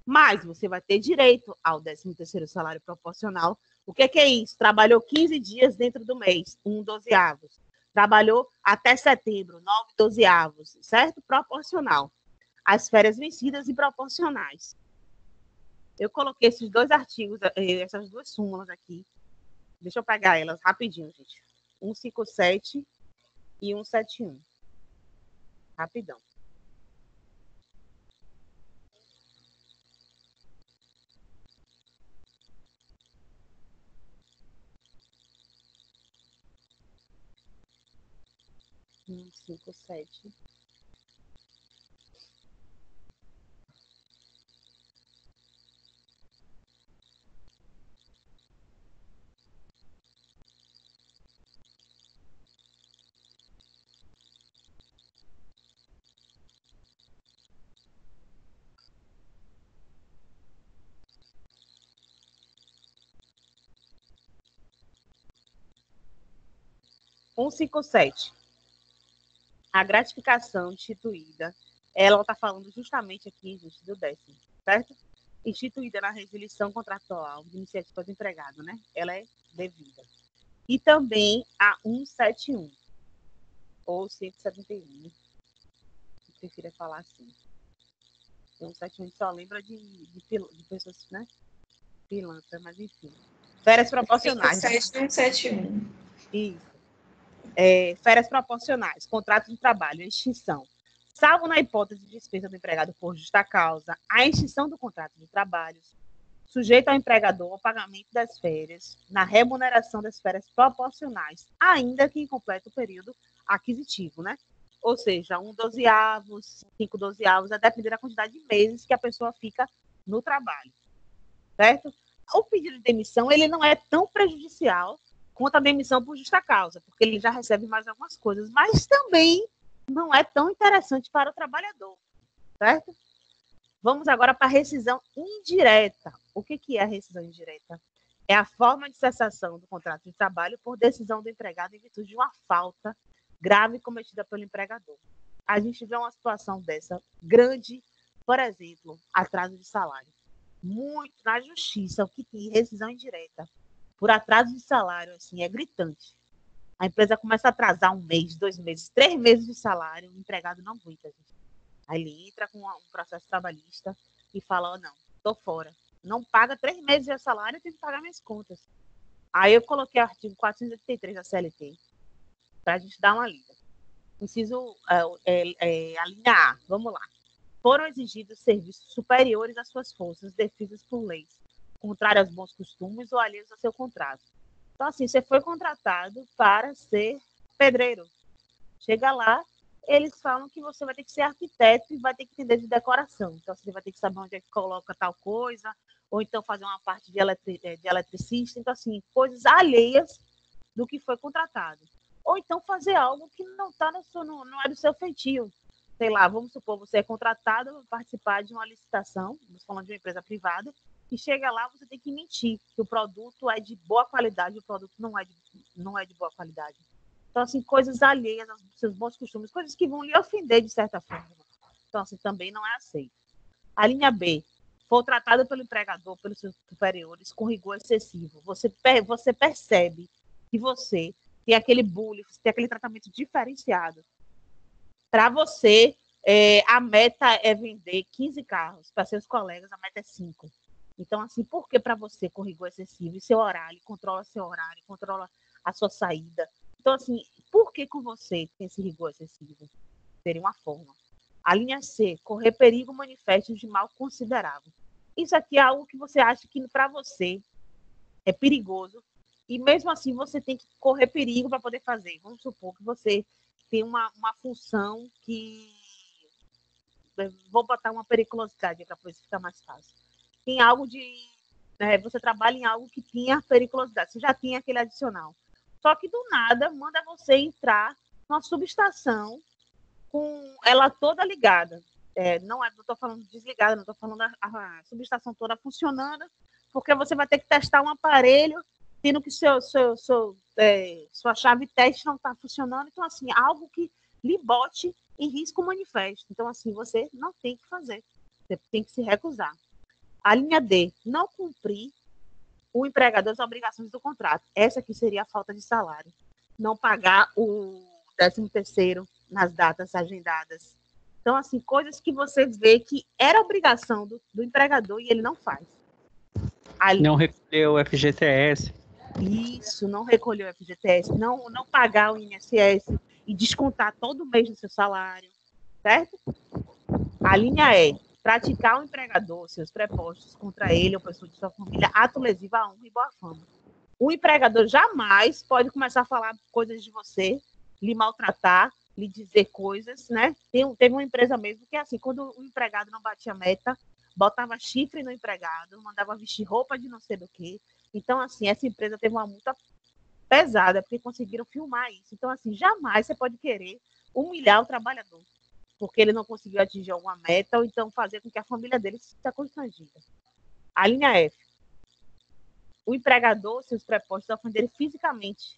B: Mas você vai ter direito ao 13º salário proporcional. O que é isso? Trabalhou 15 dias dentro do mês, 1/12. Trabalhou até setembro, 9/12, certo? Proporcional. As férias vencidas e proporcionais. Eu coloquei esses 2 artigos, essas 2 súmulas aqui. Deixa eu pegar elas rapidinho, gente. 157 e 171. Rapidão. Um, 5, 7. 157. A gratificação instituída, ela está falando justamente aqui, gente, do 10º, certo? Instituída na resilição contratual de iniciativa do empregado, né? Ela é devida. E também a 171, ou 171, eu prefiro falar assim. 171 só lembra de pessoas, né? Pilantra, mas enfim. Férias proporcionais.
C: 171.
B: Isso. Férias proporcionais, contrato de trabalho, extinção. Salvo na hipótese de dispensa do empregado por justa causa, a extinção do contrato de trabalho, sujeito ao empregador ao pagamento das férias, na remuneração das férias proporcionais, ainda que incompleto o período aquisitivo, né? Ou seja, 1/12, 5/12, a depender da quantidade de meses que a pessoa fica no trabalho, certo? O pedido de demissão, ele não é tão prejudicial quanto a demissão por justa causa, porque ele já recebe mais algumas coisas, mas também não é tão interessante para o trabalhador, certo? Vamos agora para a rescisão indireta. O que é a rescisão indireta? É a forma de cessação do contrato de trabalho por decisão do empregado em virtude de uma falta grave cometida pelo empregador. A gente vê uma situação dessa grande, por exemplo, atraso de salário. Muito na justiça, o que tem rescisão indireta por atraso de salário, assim, é gritante. A empresa começa a atrasar 1 mês, 2 meses, 3 meses de salário, o empregado não aguenta, gente. Aí ele entra com um processo trabalhista e fala, não, tô fora. Não paga 3 meses de salário, eu tenho que pagar minhas contas. Aí eu coloquei o artigo 483 da CLT para a gente dar uma lida. Inciso, a linha A, vamos lá. Foram exigidos serviços superiores às suas forças definidas por leis, contrários aos bons costumes ou alheios ao seu contrato. Então, assim, você foi contratado para ser pedreiro. Chega lá, eles falam que você vai ter que ser arquiteto e vai ter que entender de decoração. Então, você vai ter que saber onde é que coloca tal coisa, ou então fazer uma parte de eletricista. Então, assim, coisas alheias do que foi contratado. Ou então fazer algo que não é do seu feitio. Sei lá, vamos supor, você é contratado para participar de uma licitação, estamos falando de uma empresa privada, e chega lá, você tem que mentir que o produto é de boa qualidade, o produto não é de boa qualidade. Então, assim, coisas alheias aos seus bons costumes, coisas que vão lhe ofender de certa forma. Então, assim, também não é aceito. A linha B, for tratado pelo empregador, pelos seus superiores, com rigor excessivo. Você percebe que você tem aquele bullying, tem aquele tratamento diferenciado. Para você, a meta é vender 15 carros. Para seus colegas, a meta é 5. Então, assim, por que para você com rigor excessivo? E seu horário, controla seu horário, controla a sua saída. Então, assim, por que com você tem esse rigor excessivo? Seria uma forma. A linha C, correr perigo manifesto de mal considerável. Isso aqui é algo que você acha que para você é perigoso e mesmo assim você tem que correr perigo para poder fazer. Vamos supor que você tem uma função que... Vou botar uma periculosidade para poder ficar mais fácil. Tem algo de... você trabalha em algo que tinha periculosidade. Você já tinha aquele adicional. Só que do nada manda você entrar numa subestação com ela toda ligada. Não estou falando desligada, não estou falando a subestação toda funcionando, porque você vai ter que testar um aparelho, tendo que sua chave teste não está funcionando. Então, assim, algo que lhe bote em risco manifesto. Então, assim, você não tem que fazer. Você tem que se recusar. A linha D, não cumprir o empregador as obrigações do contrato. Essa aqui seria a falta de salário. Não pagar o 13º nas datas agendadas. Então, assim, coisas que você vê que era obrigação do empregador e ele não faz.
A: Não recolheu o FGTS.
B: Isso, não recolheu o FGTS, não pagar o INSS e descontar todo mês do seu salário, certo? A linha E, praticar o empregador, seus prepostos contra ele ou pessoa de sua família, ato lesivo à honra e boa fama. O empregador jamais pode começar a falar coisas de você, lhe maltratar, lhe dizer coisas, né? Teve uma empresa mesmo que, assim, quando o empregado não batia meta, botava chifre no empregado, mandava vestir roupa de não sei do que. Então, assim, essa empresa teve uma multa pesada, porque conseguiram filmar isso. Então, assim, jamais você pode querer humilhar o trabalhador, porque ele não conseguiu atingir alguma meta, ou então fazer com que a família dele seja constrangida. A linha F. O empregador, seus prepostos, ofenderem fisicamente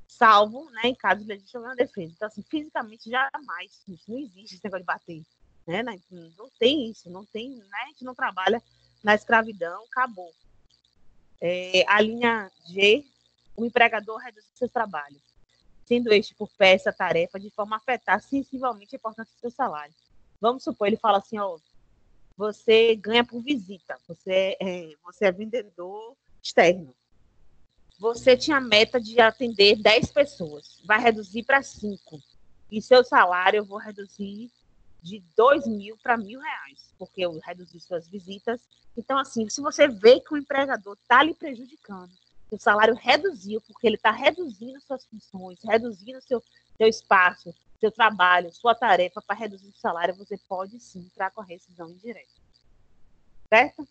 B: salvo, né, em caso de legítima defesa. Então, assim, fisicamente, jamais, gente, não existe esse negócio de bater, né? Não tem isso, não tem, né? A gente não trabalha na escravidão, acabou. A linha G, o empregador reduz o seu trabalho, sendo este por peça, tarefa, de forma a afetar sensivelmente a importância do seu salário. Vamos supor, ele fala assim, ó, você ganha por visita, você é vendedor externo. Você tinha a meta de atender 10 pessoas, vai reduzir para 5. E seu salário eu vou reduzir de 2.000 para R$1.000, porque eu reduzi suas visitas. Então, assim, se você vê que o empregador está lhe prejudicando, o salário reduziu, porque ele está reduzindo suas funções, reduzindo seu espaço, seu trabalho, sua tarefa para reduzir o salário, você pode sim entrar com a rescisão indireta. Certo?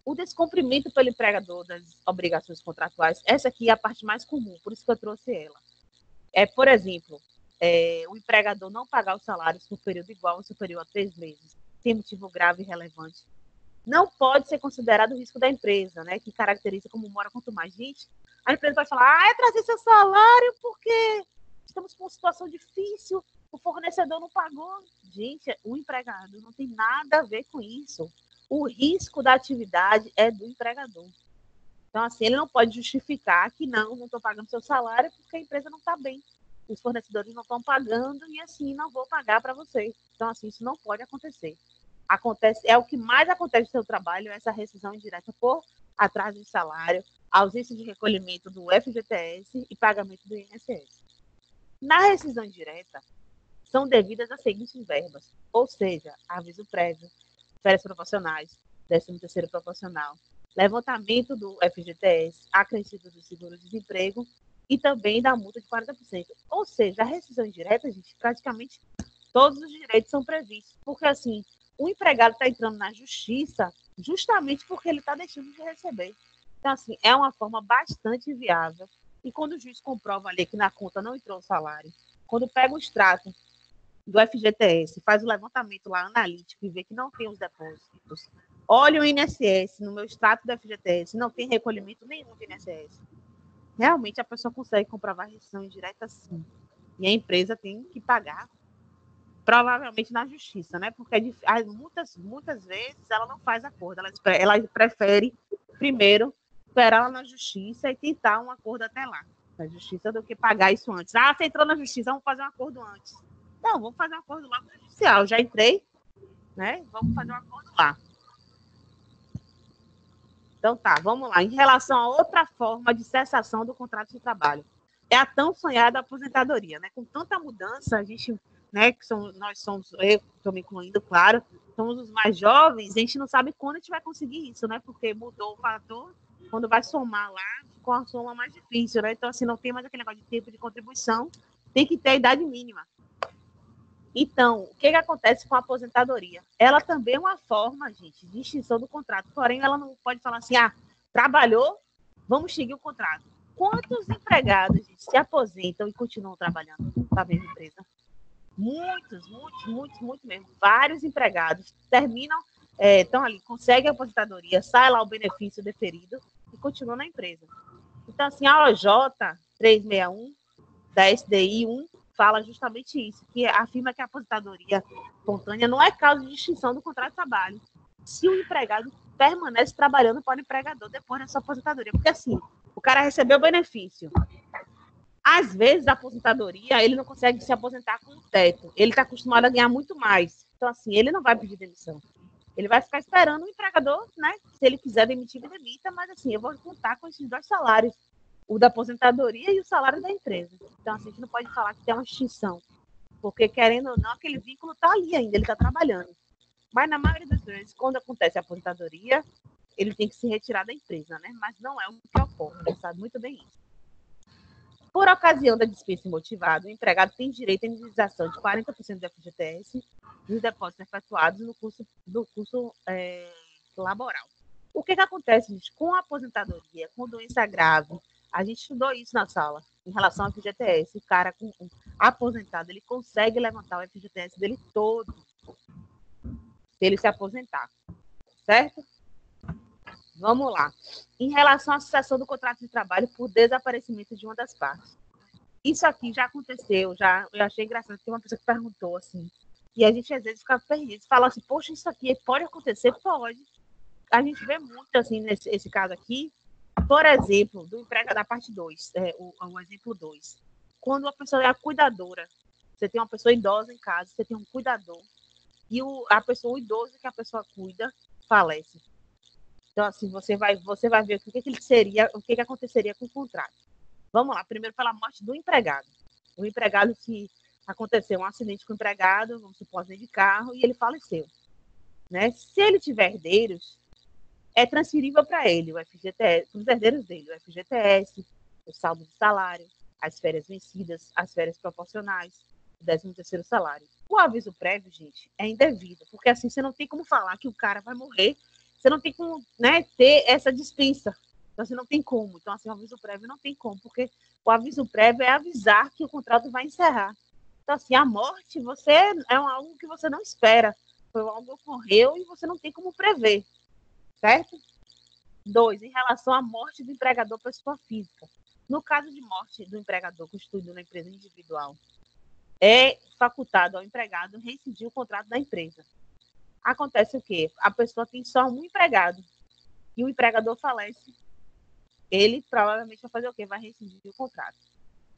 B: O descumprimento pelo empregador das obrigações contratuais, essa aqui é a parte mais comum, por isso que eu trouxe ela. Por exemplo, o empregador não pagar os salários por período igual ou superior a 3 meses, sem motivo grave e relevante, não pode ser considerado o risco da empresa, né, que caracteriza como mora quanto mais. Gente, a empresa vai falar, é trazer seu salário porque estamos com uma situação difícil, o fornecedor não pagou. Gente, o empregado não tem nada a ver com isso. O risco da atividade é do empregador. Então, assim, ele não pode justificar que não estou pagando seu salário porque a empresa não está bem. Os fornecedores não estão pagando e, assim, não vou pagar para você. Então, assim, isso não pode acontecer. É o que mais acontece no seu trabalho, essa rescisão indireta por atraso de salário, ausência de recolhimento do FGTS e pagamento do INSS. Na rescisão indireta, são devidas as seguintes verbas, ou seja, aviso prévio, férias proporcionais, 13º proporcional, levantamento do FGTS, acrescido do seguro-desemprego e também da multa de 40%. Ou seja, a rescisão indireta, gente, praticamente todos os direitos são previstos, porque assim, o empregado está entrando na justiça justamente porque ele está deixando de receber. Então, assim, é uma forma bastante viável. E quando o juiz comprova ali que na conta não entrou o salário, quando pega o extrato do FGTS, faz o levantamento lá analítico e vê que não tem os depósitos, olha o INSS no meu extrato do FGTS, não tem recolhimento nenhum do INSS. Realmente a pessoa consegue comprovar a rescisão indireta sim. E a empresa tem que pagar, provavelmente na justiça, né? Porque muitas vezes ela não faz acordo, ela prefere primeiro esperar lá na justiça e tentar um acordo até lá, na justiça, do que pagar isso antes. Ah, você entrou na justiça, vamos fazer um acordo antes. Não, vamos fazer um acordo lá com o judicial. Já entrei, né? Vamos fazer um acordo lá. Então tá, vamos lá. Em relação a outra forma de cessação do contrato de trabalho, é a tão sonhada aposentadoria, né? Com tanta mudança, a gente, né, nós somos, eu estou me incluindo, claro, somos os mais jovens, a gente não sabe quando a gente vai conseguir isso, né? Porque mudou o fator, quando vai somar lá, ficou a soma mais difícil, né? Então, assim, não tem mais aquele negócio de tempo de contribuição, tem que ter a idade mínima. Então, o que acontece com a aposentadoria? Ela também é uma forma, gente, de extinção do contrato. Porém, ela não pode falar assim, trabalhou, vamos seguir o contrato. Quantos empregados, gente, se aposentam e continuam trabalhando para a mesma empresa? Muitos mesmo. Vários empregados terminam, estão ali, conseguem a aposentadoria, sai lá o benefício deferido e continuam na empresa. Então, assim, a OJ 361 da SDI 1 fala justamente isso, que afirma que a aposentadoria espontânea não é causa de extinção do contrato de trabalho, se o empregado permanece trabalhando para o empregador depois da sua aposentadoria. Porque, assim, o cara recebeu o benefício. Às vezes, a aposentadoria, ele não consegue se aposentar com o teto. Ele está acostumado a ganhar muito mais. Então, assim, ele não vai pedir demissão. Ele vai ficar esperando o empregador, né? Se ele quiser demitir, ele demita, mas, assim, eu vou contar com esses 2 salários, o da aposentadoria e o salário da empresa. Então, assim, a gente não pode falar que tem uma extinção, porque, querendo ou não, aquele vínculo está ali ainda, ele está trabalhando. Mas, na maioria das vezes, quando acontece a aposentadoria, ele tem que se retirar da empresa, né? Mas não é o que ocorre, ele sabe muito bem isso. Por ocasião da dispensa imotivada, o empregado tem direito à indenização de 40% do FGTS dos depósitos efetuados do curso laboral. O que acontece, gente, com a aposentadoria, com doença grave? A gente estudou isso na sala, em relação ao FGTS. O cara aposentado, ele consegue levantar o FGTS dele todo, se ele se aposentar, certo? Vamos lá. Em relação à sucessão do contrato de trabalho por desaparecimento de uma das partes. Isso aqui já aconteceu, eu achei engraçado, tem uma pessoa que perguntou assim, e a gente às vezes fica perdido, fala assim, poxa, isso aqui pode acontecer? Pode. A gente vê muito assim, nesse caso aqui, por exemplo, do emprego da parte 2, o exemplo 2. Quando a pessoa é a cuidadora, você tem uma pessoa idosa em casa, você tem um cuidador, e o idoso que a pessoa cuida falece. Então, assim, você vai ver o que aconteceria com o contrato. Vamos lá, primeiro pela morte do empregado. O empregado que aconteceu um acidente com o empregado, vamos supor, de carro, e ele faleceu. Né? Se ele tiver herdeiros, é transferível para ele, o FGTS, para os herdeiros dele, o FGTS, o saldo de salário, as férias vencidas, as férias proporcionais, o 13º salário. O aviso prévio, gente, é indevido, porque assim você não tem como falar que o cara vai morrer, você não tem como, né, ter essa dispensa. Então, assim, não tem como. Então, assim, o aviso prévio não tem como, porque o aviso prévio é avisar que o contrato vai encerrar. Então, assim, a morte é algo que você não espera. Foi algo que ocorreu e você não tem como prever. Certo? 2. Em relação à morte do empregador pessoa física. No caso de morte do empregador constituído na empresa individual, é facultado ao empregado rescindir o contrato da empresa. Acontece o quê? A pessoa tem só um empregado e o empregador falece. Ele provavelmente vai fazer o quê? Vai rescindir o contrato.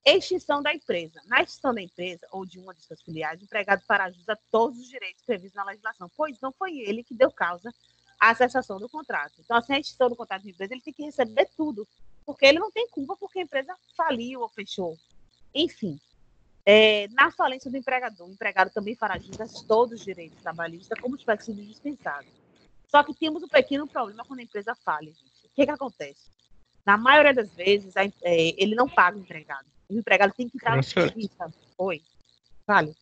B: Extinção da empresa. Na extinção da empresa ou de uma de suas filiais, o empregado fará jus a todos os direitos previstos na legislação, pois não foi ele que deu causa à cessação do contrato. Então, assim, a extinção do contrato de empresa, ele tem que receber tudo, porque ele não tem culpa porque a empresa faliu ou fechou. Enfim, na falência do empregador, o empregado também fará jus a todos os direitos trabalhistas, como se tivesse sido dispensado. Só que temos um pequeno problema quando a empresa falha, gente. O que acontece? Na maioria das vezes, ele não paga o empregado. O empregado tem que entrar na justiça. Oi, vale.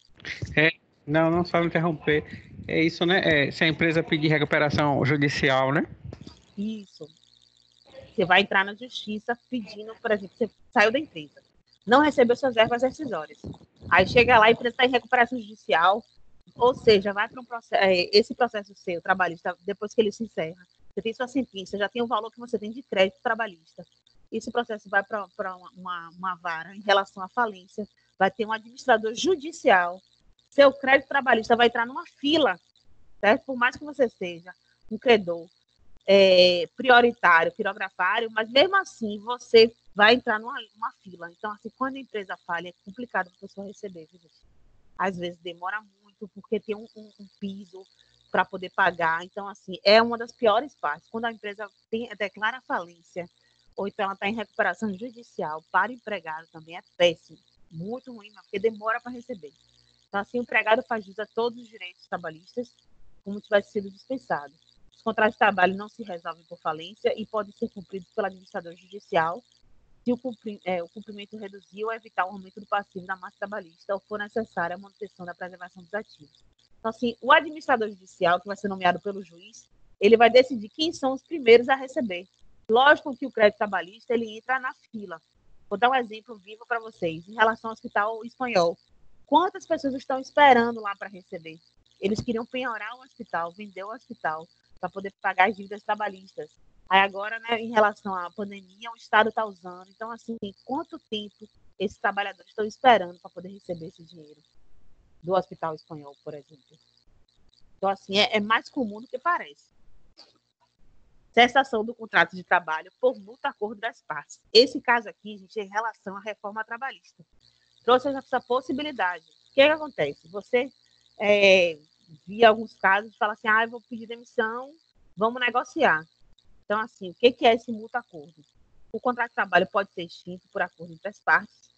A: Não só me interromper. É isso, né? Se a empresa pedir recuperação judicial, né?
B: Isso. Você vai entrar na justiça pedindo, por exemplo, você saiu da empresa, não recebeu suas verbas rescisórias. Aí chega lá, a empresa está em recuperação judicial, ou seja, vai para um processo, esse processo seu, trabalhista, depois que ele se encerra, você tem sua sentença, já tem o valor que você tem de crédito trabalhista. Esse processo vai para uma vara em relação à falência, vai ter um administrador judicial, seu crédito trabalhista vai entrar numa fila, certo? Por mais que você seja um credor prioritário, pirografário, mas mesmo assim você vai entrar numa fila. Então, assim, quando a empresa falha, é complicado para a pessoa receber. Viu? Às vezes demora muito, porque tem um piso para poder pagar. Então, assim, é uma das piores partes. Quando a empresa declara falência, ou então ela está em recuperação judicial para o empregado, também é péssimo. Muito ruim, porque demora para receber. Então, assim, o empregado faz jus a todos os direitos trabalhistas, como tivesse sido dispensado. Os contratos de trabalho não se resolvem por falência e podem ser cumpridos pelo administrador judicial se o cumprimento reduzir ou evitar o aumento do passivo da massa trabalhista ou for necessária a manutenção da preservação dos ativos. Então, assim, o administrador judicial, que vai ser nomeado pelo juiz, ele vai decidir quem são os primeiros a receber. Lógico que o crédito trabalhista, ele entra na fila. Vou dar um exemplo vivo para vocês. Em relação ao Hospital Espanhol, quantas pessoas estão esperando lá para receber? Eles queriam penhorar o hospital, vender o hospital, para poder pagar as dívidas trabalhistas. Aí agora, né, em relação à pandemia, o Estado está usando. Então, assim, quanto tempo esses trabalhadores estão esperando para poder receber esse dinheiro do Hospital Espanhol, por exemplo? Então, assim, é mais comum do que parece. Cessação do contrato de trabalho por mútuo acordo das partes. Esse caso aqui, gente, é em relação à reforma trabalhista. Trouxe essa possibilidade. O que acontece? Você via alguns casos e fala assim, eu vou pedir demissão, vamos negociar. Então, assim, o que é esse mútuo acordo? O contrato de trabalho pode ser extinto por acordo entre as partes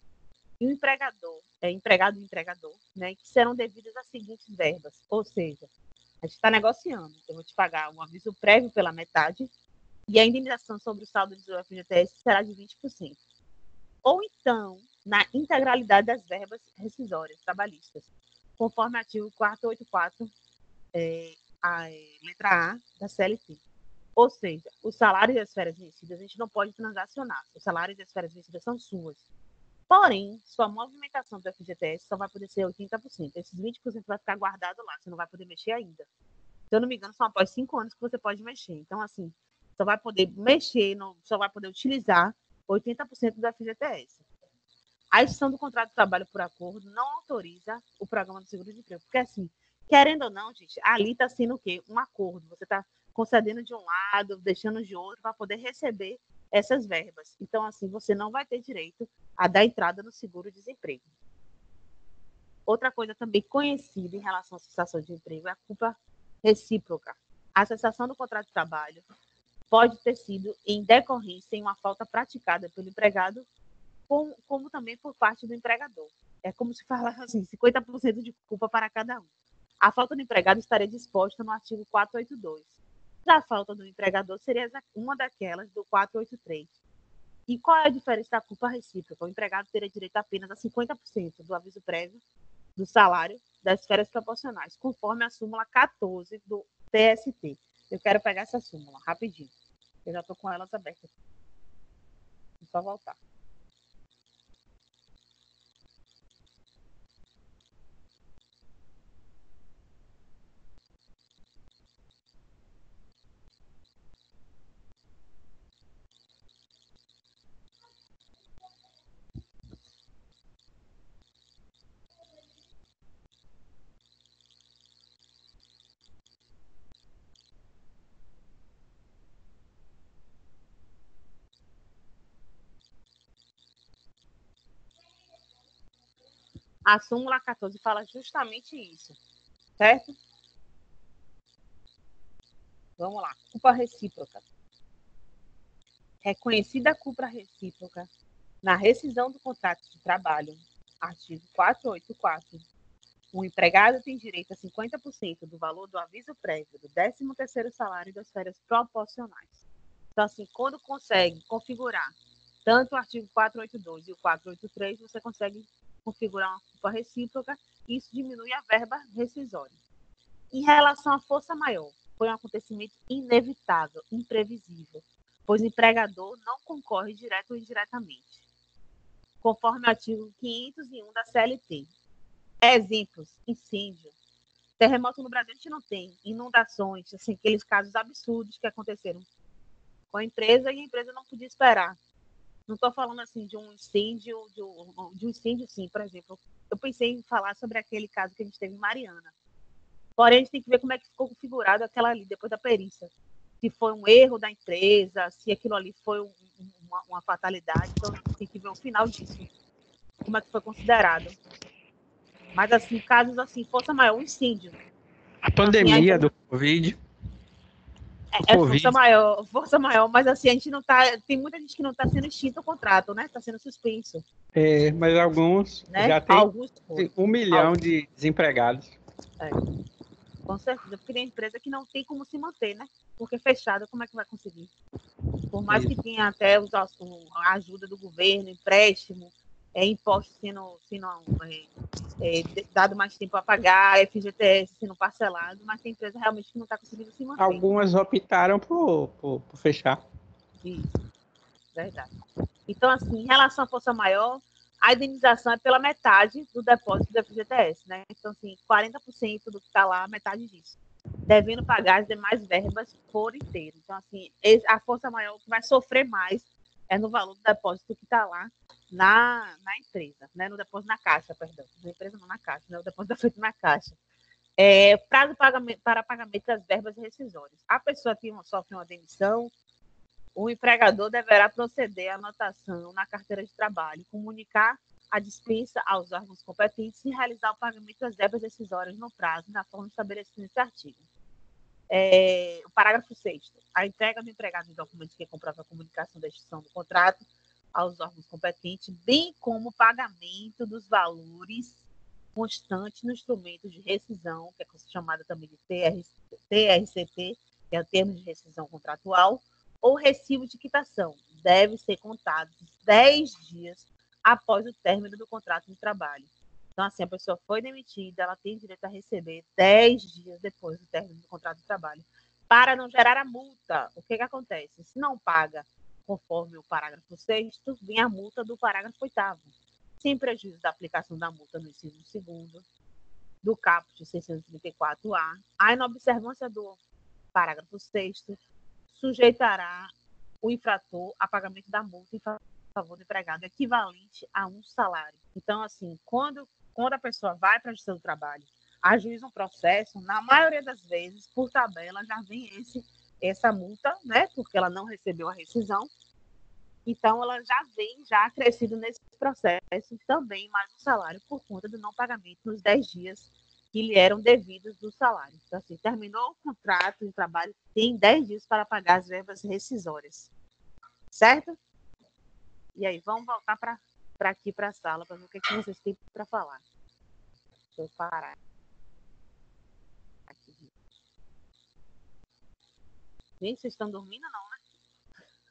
B: e o empregador, empregado e empregador, né, que serão devidas as seguintes verbas. Ou seja, a gente está negociando, eu vou te pagar um aviso prévio pela metade e a indenização sobre o saldo do FGTS será de 20%. Ou então, na integralidade das verbas rescisórias trabalhistas, conforme artigo 484, a letra A da CLT. Ou seja, o salário e as férias vencidas a gente não pode transacionar. O salário e as férias vencidas são suas. Porém, sua movimentação do FGTS só vai poder ser 80%. Esses 20% vai ficar guardado lá, você não vai poder mexer ainda. Se eu não me engano, são após 5 anos que você pode mexer. Então, assim, só vai poder mexer, só vai poder utilizar 80% do FGTS. A extinção do contrato de trabalho por acordo não autoriza o programa do seguro-desemprego. Porque, assim, querendo ou não, gente, ali está sendo o quê? Um acordo. Você está concedendo de um lado, deixando de outro, para poder receber essas verbas. Então, assim, você não vai ter direito a dar entrada no seguro-desemprego. Outra coisa também conhecida em relação à cessação de emprego é a culpa recíproca. A cessação do contrato de trabalho pode ter sido em decorrência em uma falta praticada pelo empregado, como também por parte do empregador. É como se falasse assim, 50% de culpa para cada um. A falta do empregado estaria disposta no artigo 482. Já a falta do empregador seria uma daquelas do 483. E qual é a diferença da culpa recíproca? O empregado teria direito apenas a 50% do aviso prévio do salário das férias proporcionais, conforme a súmula 14 do TST. Eu quero pegar essa súmula rapidinho. Eu já estou com elas abertas. Vou só voltar. A súmula 14 fala justamente isso, certo? Vamos lá. Culpa recíproca. Reconhecida a culpa recíproca na rescisão do contrato de trabalho, artigo 484, o empregado tem direito a 50% do valor do aviso prévio do 13º salário e das férias proporcionais. Então, assim, quando consegue configurar tanto o artigo 482 e o 483, você consegue configurar uma culpa recíproca e isso diminui a verba rescisória. Em relação à força maior, foi um acontecimento inevitável, imprevisível, pois o empregador não concorre direto ou indiretamente, conforme o artigo 501 da CLT. Exemplos: incêndio. Terremoto no Brasil a gente não tem. Inundações, assim, aqueles casos absurdos que aconteceram com a empresa e a empresa não podia esperar. Não estou falando assim de um incêndio, de um incêndio sim, por exemplo. Eu pensei em falar sobre aquele caso que a gente teve em Mariana. Porém, a gente tem que ver como é que ficou configurado aquela ali, depois da perícia. Se foi um erro da empresa, se aquilo ali foi uma fatalidade. Então, tem que ver o final disso. Como é que foi considerado. Mas, assim, casos assim, força maior, um incêndio.
A: A pandemia do Covid.
B: Força maior, mas assim, a gente não tá. Tem muita gente que não está sendo extinto o contrato, né? Está sendo suspenso.
A: Mas alguns, né? Já tem alguns 1 milhão de desempregados.
B: Com certeza, porque tem empresa que não tem como se manter, né? Porque fechada, como é que vai conseguir? Por mais que tenha até a ajuda do governo, empréstimo, impostos sendo dado mais tempo a pagar, FGTS sendo parcelado, mas tem empresa realmente que não está conseguindo se manter.
A: Algumas optaram por fechar.
B: Isso, verdade. Então, assim, em relação à força maior, a indenização é pela metade do depósito do FGTS, né? Então, assim, 40% do que está lá, metade disso. Devendo pagar as demais verbas por inteiro. Então, assim, a força maior que vai sofrer mais é no valor do depósito que está lá na empresa, né? No depósito na caixa, perdão. Na empresa não, na caixa, né? O depósito é feito na caixa. Prazo para pagamento das verbas rescisórias. A pessoa que sofre uma demissão, o empregador deverá proceder à anotação na carteira de trabalho e comunicar a dispensa aos órgãos competentes e realizar o pagamento das verbas decisórias no prazo e na forma estabelecida nesse artigo. O parágrafo 6º. A entrega do empregado de documentos que comprovam a comunicação da extinção do contrato aos órgãos competentes, bem como o pagamento dos valores constantes no instrumento de rescisão, que é chamada também de TRCT, que é o termo de rescisão contratual, ou recibo de quitação, deve ser contado 10 dias após o término do contrato de trabalho. Então, assim, a pessoa foi demitida, ela tem direito a receber 10 dias depois do término do contrato de trabalho. Para não gerar a multa, o que acontece? Se não paga conforme o parágrafo 6º, vem a multa do parágrafo 8º, sem prejuízo da aplicação da multa no inciso 2º, do caput 634-A, a inobservância do parágrafo 6º, sujeitará o infrator a pagamento da multa em favor do empregado, equivalente a um salário. Então, assim, quando a pessoa vai para a Justiça do Trabalho, ajuiza um processo, na maioria das vezes, por tabela, já vem essa multa, né? Porque ela não recebeu a rescisão. Então, ela já vem acrescido nesse processo também mais um salário por conta do não pagamento nos 10 dias que lhe eram devidos do salário. Então, assim, terminou o contrato de trabalho, tem 10 dias para pagar as verbas rescisórias. Certo? E aí, vamos voltar para aqui, para a sala, para ver o que vocês têm para falar. Deixa eu parar. Aqui. Gente, vocês estão dormindo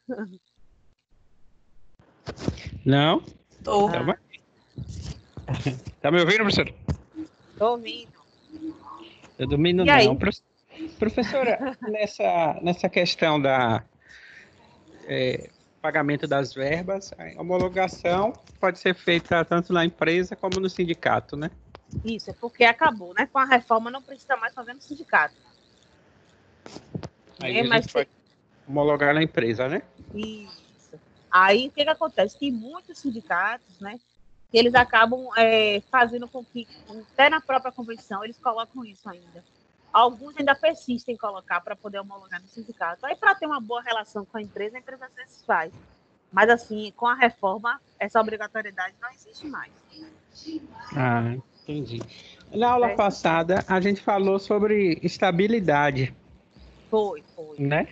B: não, né?
A: Não?
C: Tô.
A: Tá me ouvindo, professor?
B: Tô ouvindo.
A: Eu dormindo
B: E aí?
A: não. Professora, nessa questão da pagamento das verbas, a homologação pode ser feita tanto na empresa como no sindicato, né?
B: Isso, é porque acabou, né? Com a reforma não precisa mais fazer no sindicato.
A: Aí a gente pode homologar na empresa, né?
B: Isso. Aí, o que acontece? Tem muitos sindicatos, né? Que eles acabam fazendo com que, até na própria convenção, eles colocam isso ainda. Alguns ainda persistem em colocar para poder homologar no sindicato. Aí, para ter uma boa relação com a empresa às vezes faz. Mas, assim, com a reforma, essa obrigatoriedade não existe mais.
A: Ah, entendi. Na aula passada, a gente falou sobre estabilidade.
B: Foi.
A: Né?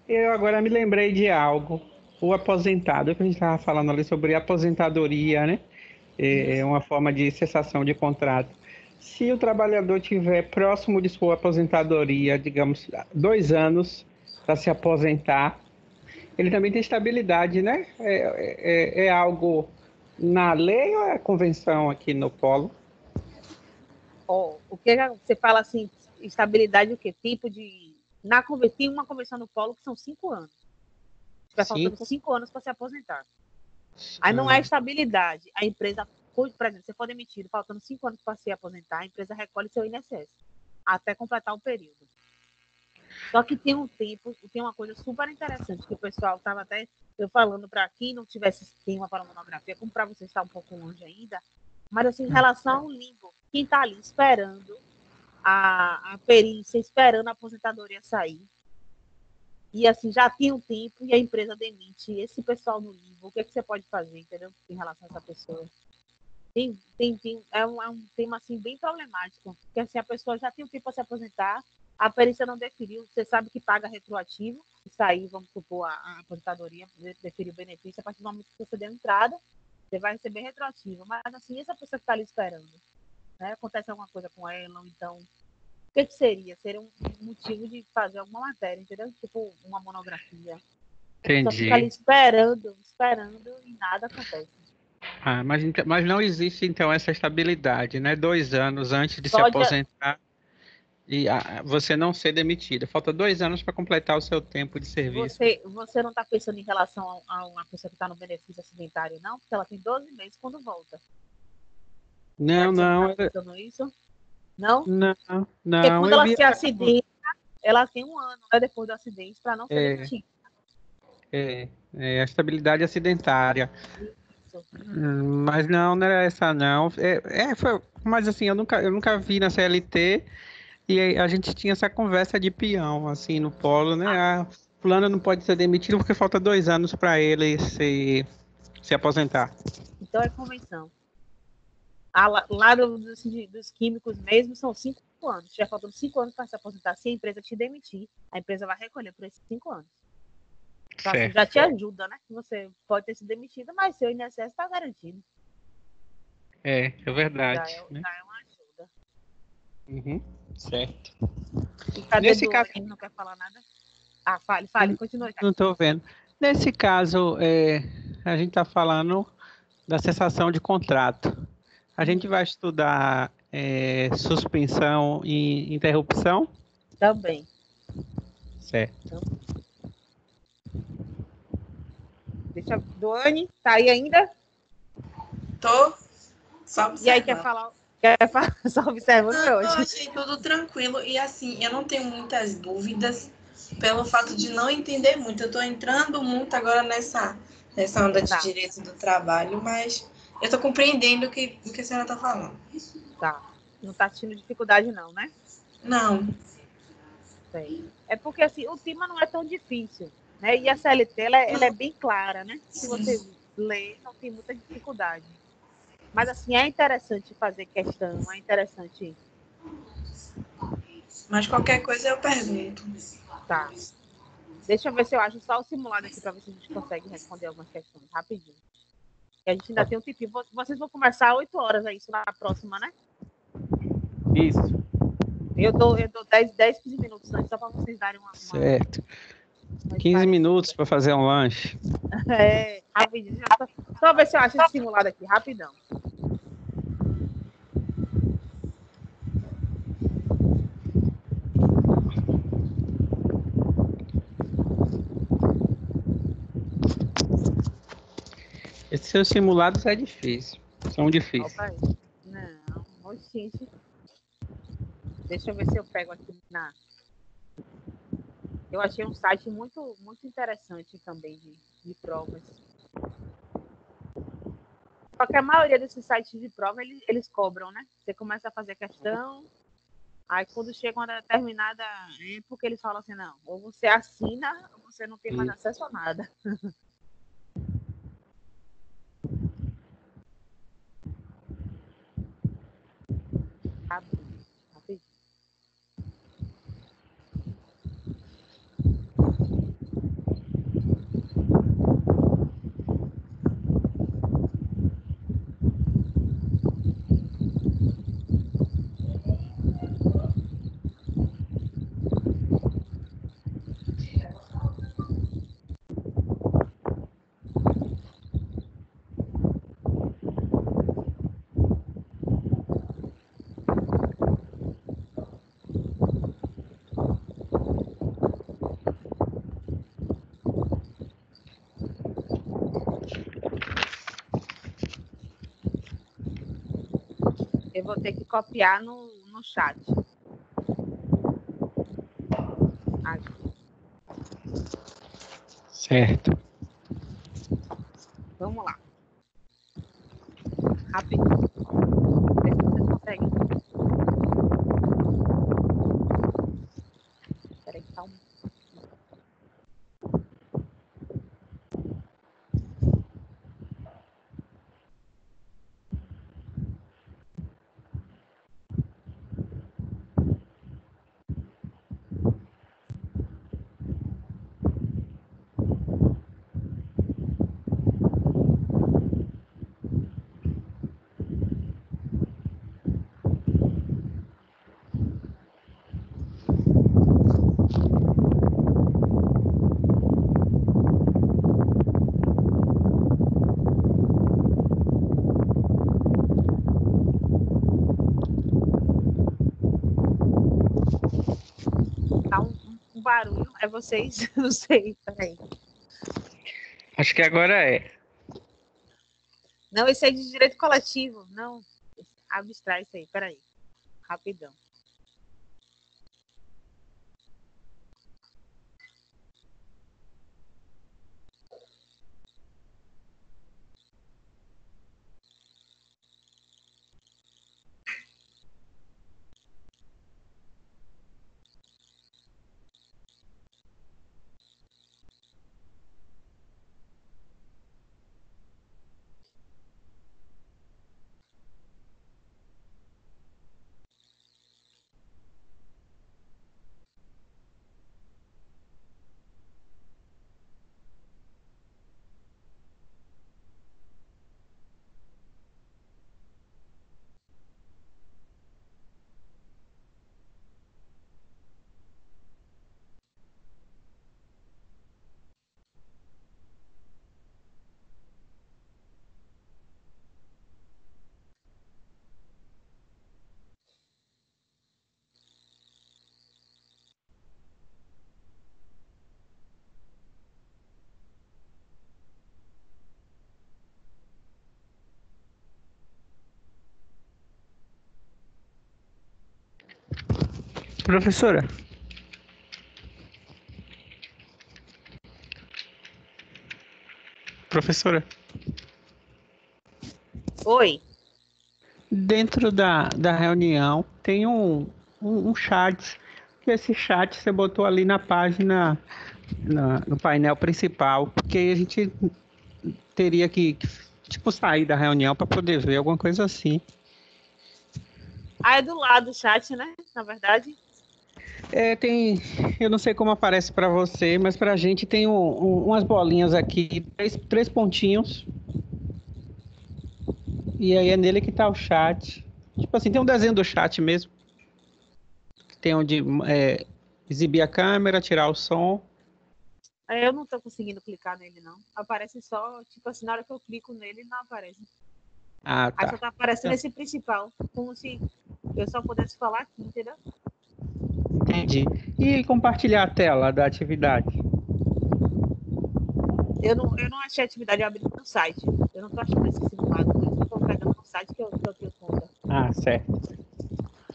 A: Eu agora me lembrei de algo. O aposentado, que a gente estava falando ali sobre aposentadoria, né? É uma forma de cessação de contrato. Se o trabalhador tiver próximo de sua aposentadoria, digamos, 2 anos para se aposentar, ele também tem estabilidade, né? É algo na lei ou é convenção aqui no Polo?
B: O que você fala assim, estabilidade, o quê? Tipo de... Tem uma convenção no Polo que são 5 anos. Vai faltando 5 anos para se aposentar. Aí não é estabilidade. A empresa, por exemplo, você for demitido, faltando 5 anos para se aposentar, a empresa recolhe seu INSS até completar o período. Só que tem uma coisa super interessante que o pessoal estava até eu falando para quem não tivesse uma para monografia, como para você estar um pouco longe ainda, mas assim, em relação ao limbo, quem está ali esperando a perícia, esperando a aposentadoria sair, e assim, já tinha um tempo e a empresa demite esse pessoal no limbo, o que você pode fazer, entendeu? Em relação a essa pessoa. É um tema assim, bem problemático, porque assim, a pessoa já tem um tempo para se aposentar, a perícia não definiu, você sabe que paga retroativo, isso aí, vamos supor, a aposentadoria definiu o benefício, a partir do momento que você deu entrada, você vai receber retroativo, mas assim, essa pessoa que está ali esperando, né? Acontece alguma coisa com ela, ou então o que seria? Seria um motivo de fazer alguma matéria, entendeu? Tipo uma monografia.
A: Entendi.
B: Só fica ali esperando e nada acontece.
A: Ah, mas não existe, então, essa estabilidade, né? 2 anos antes de se aposentar e você não ser demitida. Falta 2 anos para completar o seu tempo de serviço.
B: Você não está pensando em relação a uma pessoa que está no benefício acidentário, não? Porque ela tem 12 meses quando volta.
A: Não.
B: Você está pensando isso? Não?
A: Não.
B: Porque quando ela se acidenta, ela tem 1 ano, né, depois do acidente, para não ser demitida.
A: A estabilidade acidentária. Isso. Mas não era essa não. Mas assim, eu nunca vi na CLT e a gente tinha essa conversa de peão, assim, no Polo, né? Fulano não pode ser demitido porque falta 2 anos para ele se aposentar.
B: Então é convenção. Lá dos químicos mesmo, são 5 anos. Já faltam 5 anos para se aposentar. Se a empresa te demitir, a empresa vai recolher por esses 5 anos. Então, assim, já te ajuda, né? Você pode ter sido demitido, mas seu INSS está garantido.
A: É verdade.
B: Já é uma ajuda.
A: Uhum, certo.
B: E cadê Nesse caso... Ele não quer falar nada? Fale, continue.
A: Não estou vendo. Nesse caso, a gente está falando da cessação de contrato. A gente vai estudar suspensão e interrupção?
B: Também.
A: Certo.
B: Doane, tá aí ainda?
C: Tô. Só observando.
B: E aí, quer falar só observando
C: hoje?
B: Eu
C: achei tudo tranquilo. E assim, eu não tenho muitas dúvidas pelo fato de não entender muito. Eu estou entrando muito agora nessa onda de
B: Tá,
C: direito do trabalho, mas eu estou compreendendo o que a senhora está falando.
B: tá. Não tá tendo dificuldade, não, né?
C: Não,
B: Sei. É porque assim, o tema não é tão difícil, né? E a CLT ela é bem clara, né? Se você
C: sim.
B: lê, não tem muita dificuldade. Mas assim, é interessante fazer questão, é interessante.
C: Mas qualquer coisa eu pergunto.
B: Tá. Deixa eu ver se eu acho só o simulado aqui para ver se a gente consegue responder algumas questões rapidinho. E a gente ainda tem um tempinho. Vocês vão começar às 8 horas, é isso na próxima, né?
A: Isso,
B: Eu dou 10 15 minutos antes, só para vocês darem
A: certo.
B: uma
A: 15
B: esclarecida.
A: minutos para fazer um lanche.
B: É, rapidinho. Só ver se eu acho esse simulado aqui, rapidão.
A: Esses seus simulados é difícil. São difíceis.
B: Opa aí. Não, oxente. Deixa eu ver se eu pego aqui na. Eu achei um site muito, muito interessante também de provas. Só que a maioria desses sites de prova, eles cobram, né? Você começa a fazer questão, aí quando chega uma determinada época, eles falam assim, não, ou você assina, ou você não tem mais
A: Isso.
B: acesso a nada. Rapidinho, rapidinho. Eu vou ter que copiar no chat. Aqui.
A: Certo.
B: Vamos lá. Rapidinho. Vê se vocês conseguem. Peraí, tá um. Tá um barulho. É vocês? Não sei. Peraí.
A: Acho que agora é.
B: Não, esse é de direito coletivo. Não. Abstrai isso aí. Peraí. Rapidão.
A: Professora, Professora,
B: Oi.
A: dentro da reunião tem um chat, que esse chat você botou ali na página, no painel principal, porque aí a gente teria que tipo, sair da reunião para poder ver alguma coisa assim.
B: Ah, é do lado do chat, né? Na verdade.
A: Eu não sei como aparece para você, mas para a gente tem umas bolinhas aqui, três pontinhos, e aí é nele que tá o chat. Tipo assim, tem um desenho do chat mesmo, que tem onde exibir a câmera, tirar o som.
B: Eu não tô conseguindo clicar nele, não. Aparece só, tipo assim, na hora que eu clico nele, não aparece.
A: Ah,
B: Aí só
A: tá.
B: tá aparecendo esse principal. Como se eu só pudesse falar aqui, entendeu?
A: Entendi. E compartilhar a tela da atividade?
B: Eu não achei atividade abrindo no site. Eu não tô achando esse simulado. Por isso que eu tô pegando no site que eu tenho conta.
A: Ah, certo.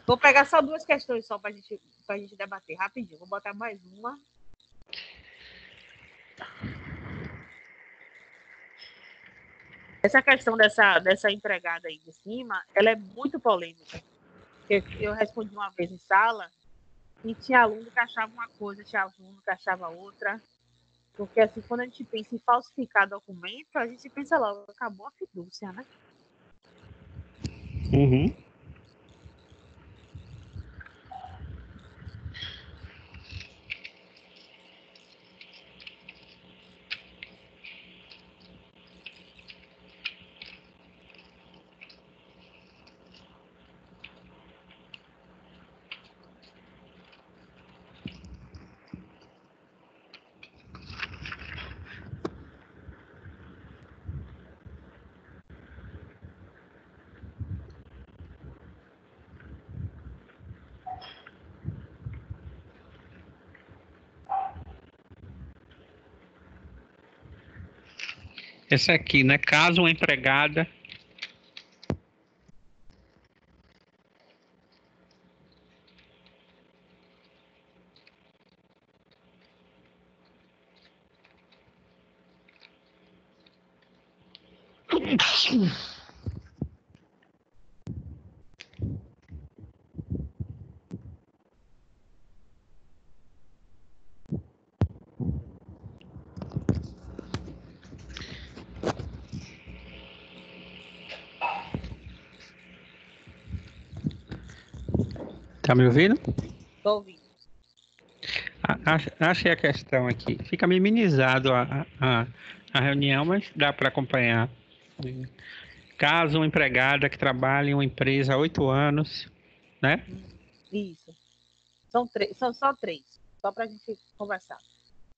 B: Vou pegar só duas questões só pra gente debater rapidinho. Vou botar mais uma. Essa questão dessa empregada aí de cima, ela é muito polêmica. Eu respondi uma vez em sala e tinha aluno que achava uma coisa, tinha aluno que achava outra. Porque, assim, quando a gente pensa em falsificar documento, a gente pensa logo, acabou a fidúcia, né?
A: Uhum. Esse aqui, né? Caso uma empregada. Tá me ouvindo?
B: Tô ouvindo.
A: Achei a questão aqui. Fica minimizado a reunião, mas dá para acompanhar. Caso uma empregada que trabalha em uma empresa há 8 anos, né?
B: Isso. São só três, só para a gente conversar.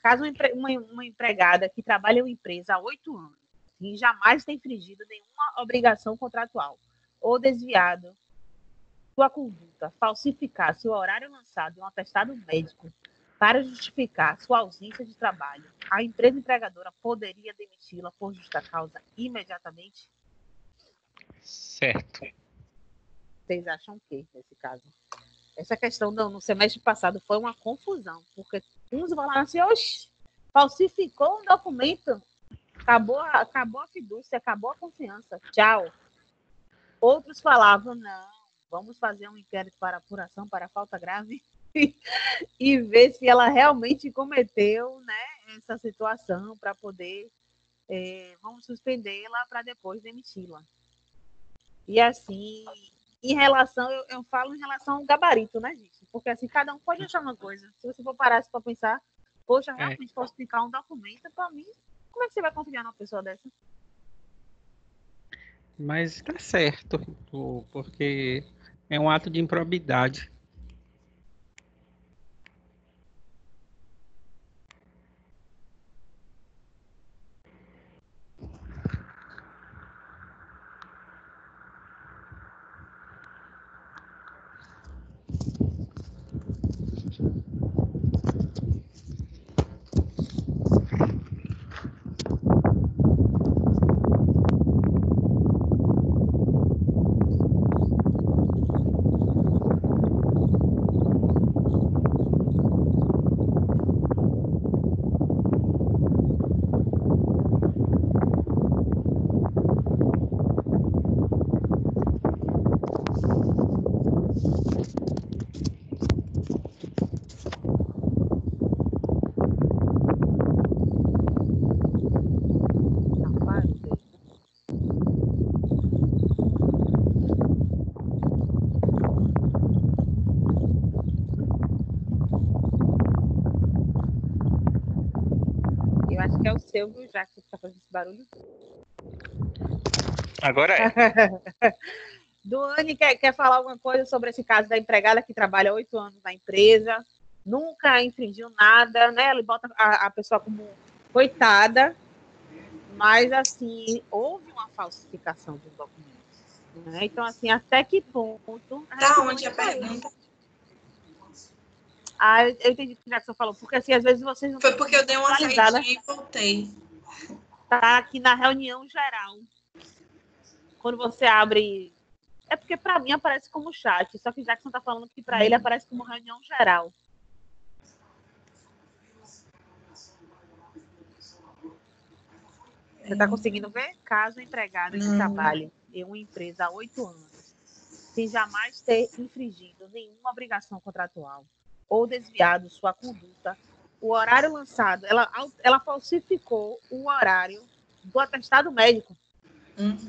B: Caso uma empregada que trabalha em uma empresa há 8 anos e jamais tem infringido nenhuma obrigação contratual ou desviado sua conduta, falsificar seu horário lançado em um atestado médico para justificar sua ausência de trabalho, a empresa empregadora poderia demiti-la por justa causa imediatamente?
A: Certo.
B: Vocês acham o quê nesse caso? Essa questão no semestre passado foi uma confusão, porque uns falaram assim, oxe, falsificou um documento, acabou a fidúcia, acabou a confiança, tchau. Outros falavam, não, vamos fazer um inquérito para apuração para falta grave e ver se ela realmente cometeu, né, essa situação para poder, vamos suspendê-la para depois demiti-la. E assim, em relação, eu falo em relação ao gabarito, né, gente? Porque assim, cada um pode achar uma coisa. Se você for parar para pensar, poxa, realmente falsificar um documento, para mim, como é que você vai confiar numa pessoa dessa?
A: Mas tá certo, porque é um ato de improbidade.
B: Acho que é o seu, viu, já que tá fazendo esse barulho.
A: Agora é.
B: Duane, quer falar alguma coisa sobre esse caso da empregada que trabalha 8 anos na empresa, nunca infringiu nada, né? Ele bota a pessoa como coitada, mas, assim, houve uma falsificação dos documentos, né? Então, assim, até que ponto...
C: Tá onde a pergunta?
B: Eu entendi o que o Jackson falou, porque, assim, às vezes vocês não...
C: Foi porque eu dei uma saidinha e voltei.
B: Tá aqui na reunião geral. Quando você abre... É porque, para mim, aparece como chat, só que o Jackson tá falando que, para ele, aparece como reunião geral. Você está conseguindo ver? Caso empregada que trabalhe em uma empresa há 8 anos, sem jamais ter infringido nenhuma obrigação contratual ou desviado sua conduta, o horário lançado, ela falsificou o horário do atestado médico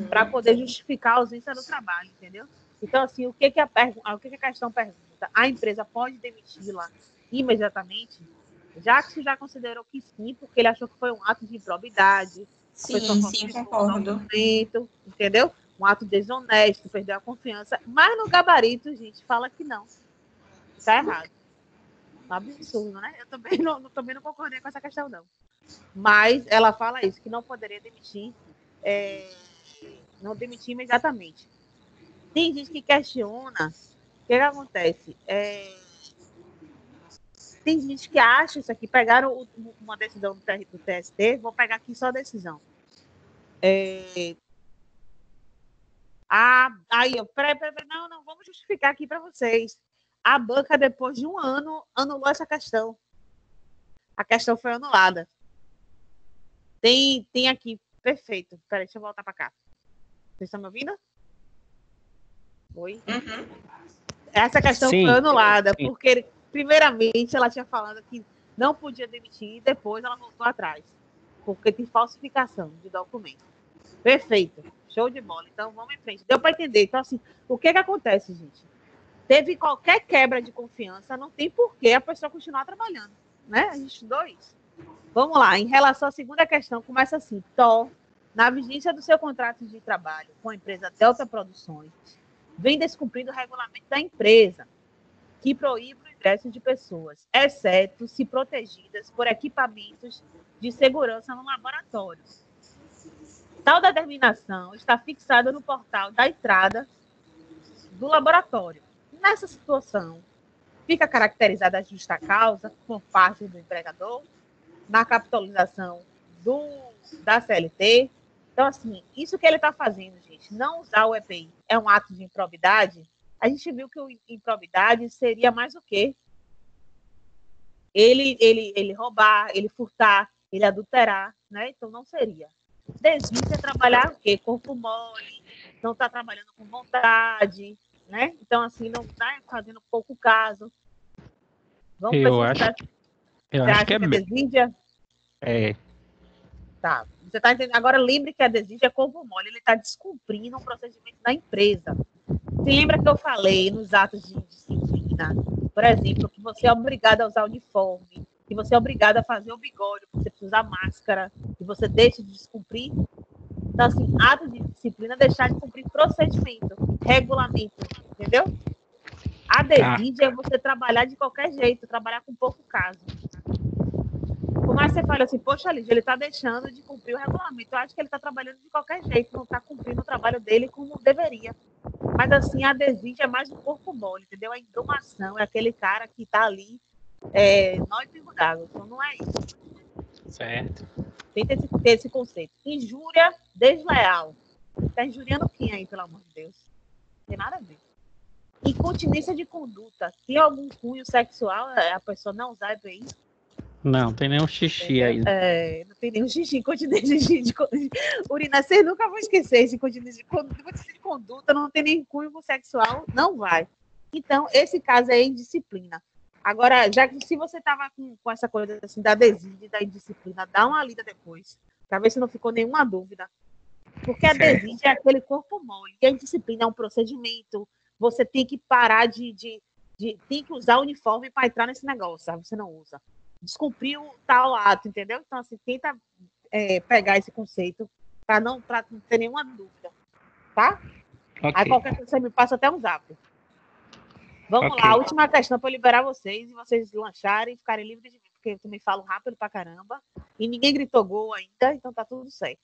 B: para poder justificar a ausência do trabalho, entendeu? Então, assim, o que a questão pergunta? A empresa pode demiti-la imediatamente? Jackson já considerou que sim, porque ele achou que foi um ato de improbidade.
C: Sim, concordo.
B: Entendeu? Um ato desonesto, perdeu a confiança. Mas no gabarito, gente, fala que não. Está errado. Um absurdo, né? Eu também não concordei com essa questão, não. Mas ela fala isso, que não poderia demitir, não demitir imediatamente. Tem gente que questiona o que acontece. Tem gente que acha isso aqui, pegaram uma decisão do TST, vou pegar aqui só a decisão. Peraí, não, vamos justificar aqui para vocês. A banca, depois de 1 ano, anulou essa questão. A questão foi anulada. Tem aqui, perfeito. Peraí, deixa eu voltar para cá. Vocês estão me ouvindo? Oi? Essa questão foi anulada, porque, primeiramente, ela tinha falado que não podia demitir, e depois ela voltou atrás, porque tem falsificação de documento. Perfeito, show de bola. Então, vamos em frente. Deu para entender. Então, assim, o que acontece, gente? Teve qualquer quebra de confiança, não tem porquê a pessoa continuar trabalhando, né? A gente estudou isso. Vamos lá, em relação à segunda questão, começa assim. Na vigência do seu contrato de trabalho com a empresa Delta Produções, vem descumprindo o regulamento da empresa, que proíbe o ingresso de pessoas, exceto se protegidas por equipamentos de segurança no laboratório. Tal determinação está fixada no portal da entrada do laboratório. Nessa situação, fica caracterizada a justa causa por parte do empregador na capitalização da CLT. Então, assim, isso que ele está fazendo, gente, não usar o EPI é um ato de improbidade. A gente viu que o improbidade seria mais o quê? Ele roubar, ele furtar, ele adulterar, né? Então, não seria. Desvio é trabalhar o quê? Corpo mole, não está trabalhando com vontade, né? Então, assim, não está fazendo pouco caso. Vamos
A: eu acho que é
B: desídia? Tá. Você está entendendo? Agora, lembre que a desídia é corpo mole, ele está descumprindo um procedimento da empresa. Se lembra que eu falei nos atos de disciplina, por exemplo, que você é obrigado a usar uniforme, que você é obrigado a fazer o bigode, que você precisa usar máscara, que você deixa de descumprir. Então, assim, ato de disciplina é deixar de cumprir procedimento, regulamento, entendeu? A desídia é você trabalhar de qualquer jeito, trabalhar com pouco caso. Por mais que você fale assim, poxa, Lígia, ele está deixando de cumprir o regulamento. Eu acho que ele está trabalhando de qualquer jeito, não está cumprindo o trabalho dele como deveria. Mas, assim, a desídia é mais um corpo mole, entendeu? A engrumação é aquele cara que está ali, nó e pingo d'água. Então, não é isso.
A: Certo.
B: Tem que ter esse conceito. Injúria desleal. Está injuriando quem aí, pelo amor de Deus? Não tem nada a ver. Incontinência de conduta. Tem algum cunho sexual a pessoa não usar EPI?
A: Não, tem nenhum xixi aí.
B: Não tem nenhum xixi, incontinência de urina. Vocês nunca vão esquecer esse incontinência de conduta, não tem nem cunho sexual, não vai. Então, esse caso é indisciplina. Agora, já que se você estava com essa coisa assim, da desídia e da indisciplina, dá uma lida depois, para ver se não ficou nenhuma dúvida. Porque a desídia é aquele corpo mole, e a indisciplina é um procedimento. Você tem que parar tem que usar uniforme para entrar nesse negócio, sabe? Você não usa. descumpriu tal ato, entendeu? Então, assim, tenta pegar esse conceito para não ter nenhuma dúvida, tá?
A: Ok.
B: Aí qualquer coisa você me passa até um zap. Vamos
A: Ok.
B: lá, a última questão para liberar vocês e vocês lancharem e ficarem livres de mim, porque eu também falo rápido pra caramba e ninguém gritou gol ainda, então tá tudo certo.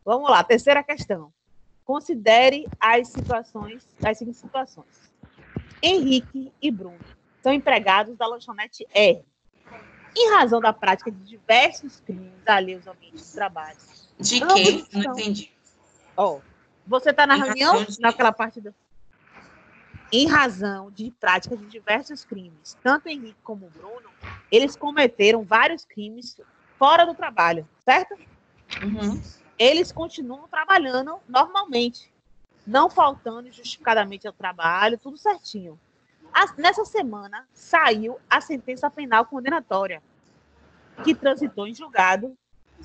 B: Vamos lá, terceira questão. Considere as seguintes situações. Henrique e Bruno são empregados da lanchonete R, em razão da prática de diversos crimes alheios ao ambiente de trabalho.
C: De
B: Ambos
C: quê? Não
B: estão...
C: entendi.
B: Você está na
C: Em
B: reunião?
C: razão de-
B: Naquela parte do... Em razão de prática de diversos crimes, tanto Henrique como Bruno, eles cometeram vários crimes fora do trabalho, certo?
C: Uhum.
B: Eles continuam trabalhando normalmente, não faltando justificadamente ao trabalho, tudo certinho. Nessa semana, saiu a sentença penal condenatória, que transitou em julgado,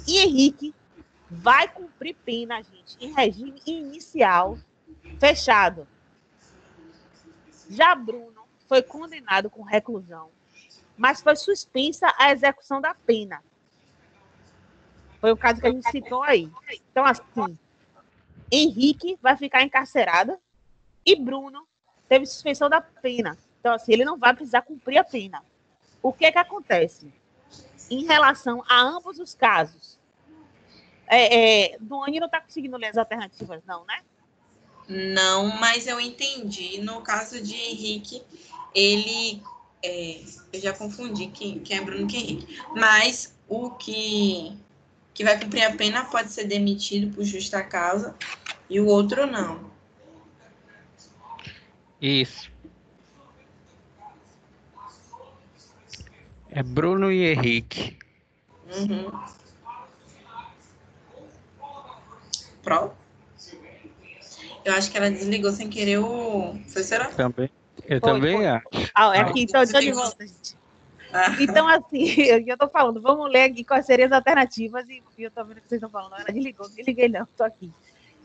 B: e Henrique vai cumprir pena, gente, em regime inicial fechado. Já Bruno foi condenado com reclusão, mas foi suspensa a execução da pena. Foi o caso que a gente citou aí. Então, assim, Henrique vai ficar encarcerado e Bruno teve suspensão da pena. Então, assim, ele não vai precisar cumprir a pena. O que acontece? Em relação a ambos os casos, Duane não está conseguindo ler as alternativas, não, né?
C: Não, mas eu entendi. No caso de Henrique, ele. Eu já confundi quem é Bruno e quem é Henrique. Mas o que vai cumprir a pena pode ser demitido por justa causa e o outro não.
A: Isso. É Bruno e Henrique.
C: Uhum. Pronto. Eu acho que ela desligou sem querer o. Foi, será?
A: Eu também acho.
B: Aqui, então, estou de volta, gente. Então, assim, eu estou falando, vamos ler aqui quais seriam as alternativas, e eu estou vendo o que vocês estão falando. Ela desligou, não desliguei não, estou aqui.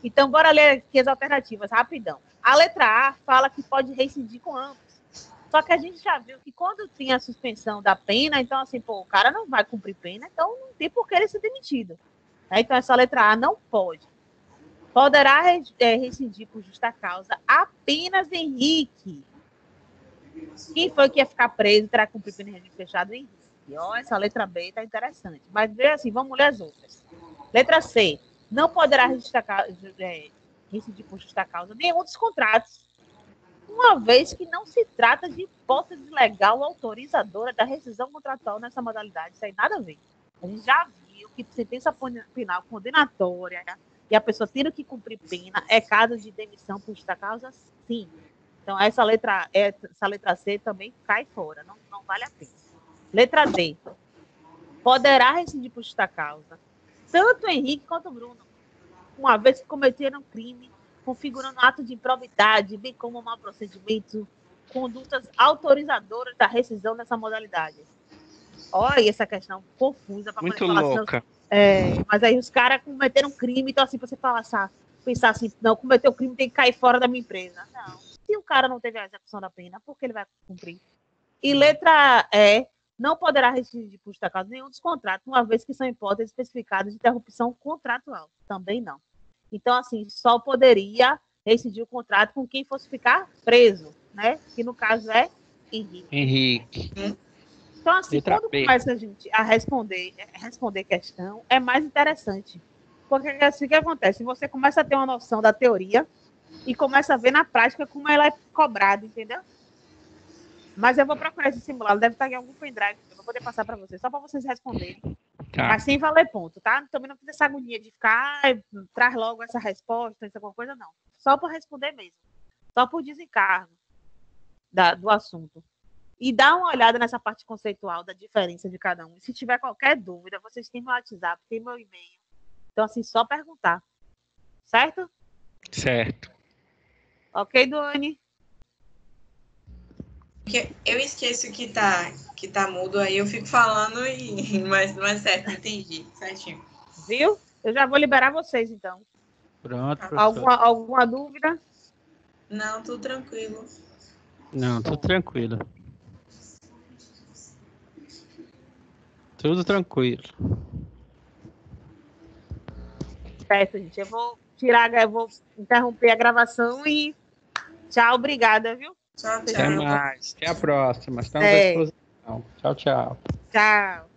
B: Então, bora ler aqui as alternativas, rapidão. A letra A fala que pode reincidir com ambos. Só que a gente já viu que quando tinha a suspensão da pena, então, assim, o cara não vai cumprir pena, então não tem por que ele ser demitido. Então, essa letra A não pode. Poderá rescindir por justa causa apenas Henrique. Quem foi que ia ficar preso e terá que cumprir pena em regime fechado? Henrique. Essa letra B está interessante. Mas vê assim, vamos ler as outras. Letra C. Não poderá rescindir por justa causa nenhum dos contratos, uma vez que não se trata de hipótese legal autorizadora da rescisão contratual nessa modalidade. Isso aí nada a ver. A gente já viu que sentença penal condenatória e a pessoa tendo que cumprir pena é caso de demissão por justa causa, sim. Então, essa letra C também cai fora, não vale a pena. Letra D. Poderá rescindir por justa causa tanto o Henrique quanto o Bruno, uma vez que cometeram crime, configurando ato de improbidade, bem como mau procedimento, condutas autorizadoras da rescisão nessa modalidade. Olha essa questão confusa para poder falar
A: louca.
B: Assim, mas aí os caras cometeram crime, então assim, você pensar assim, não, cometeu crime, tem que cair fora da minha empresa. Não. Se o cara não teve a execução da pena, por que ele vai cumprir? E letra E, não poderá rescindir por justa causa nenhum dos contratos, uma vez que são hipóteses especificadas de interrupção contratual. Também não. Então, assim, só poderia rescindir o contrato com quem fosse ficar preso, né? Que no caso é Henrique. Então, assim, quando começa a gente a responder questão, é mais interessante. Porque assim, o que acontece? Você começa a ter uma noção da teoria e começa a ver na prática como ela é cobrada, entendeu? Mas eu vou procurar esse simulado, deve estar em algum pendrive, eu vou poder passar para vocês, só para vocês responderem. Tá. Mas sem valer ponto, tá? Também não precisa essa agonia de ficar, traz logo essa resposta, isso alguma coisa, não. Só para responder mesmo. Só por desencargo do assunto. E dá uma olhada nessa parte conceitual da diferença de cada um. E se tiver qualquer dúvida, vocês têm meu WhatsApp, tem meu e-mail. Então, assim, só perguntar. Certo?
A: Certo.
C: Ok, Duane? Eu esqueço que tá mudo, aí eu fico falando, mas não é certo, entendi, certinho.
B: Viu? Eu já vou liberar vocês, então.
A: Pronto,
B: alguma dúvida?
C: Não, tudo tranquilo.
A: Não, tudo tranquilo. Tudo tranquilo.
B: Certo, gente. Eu vou interromper a gravação e tchau, obrigada, viu?
C: Tchau,
A: Até
C: tchau.
A: mais. Até a próxima. Estamos à
B: É.
A: disposição. Tchau, tchau.
B: Tchau.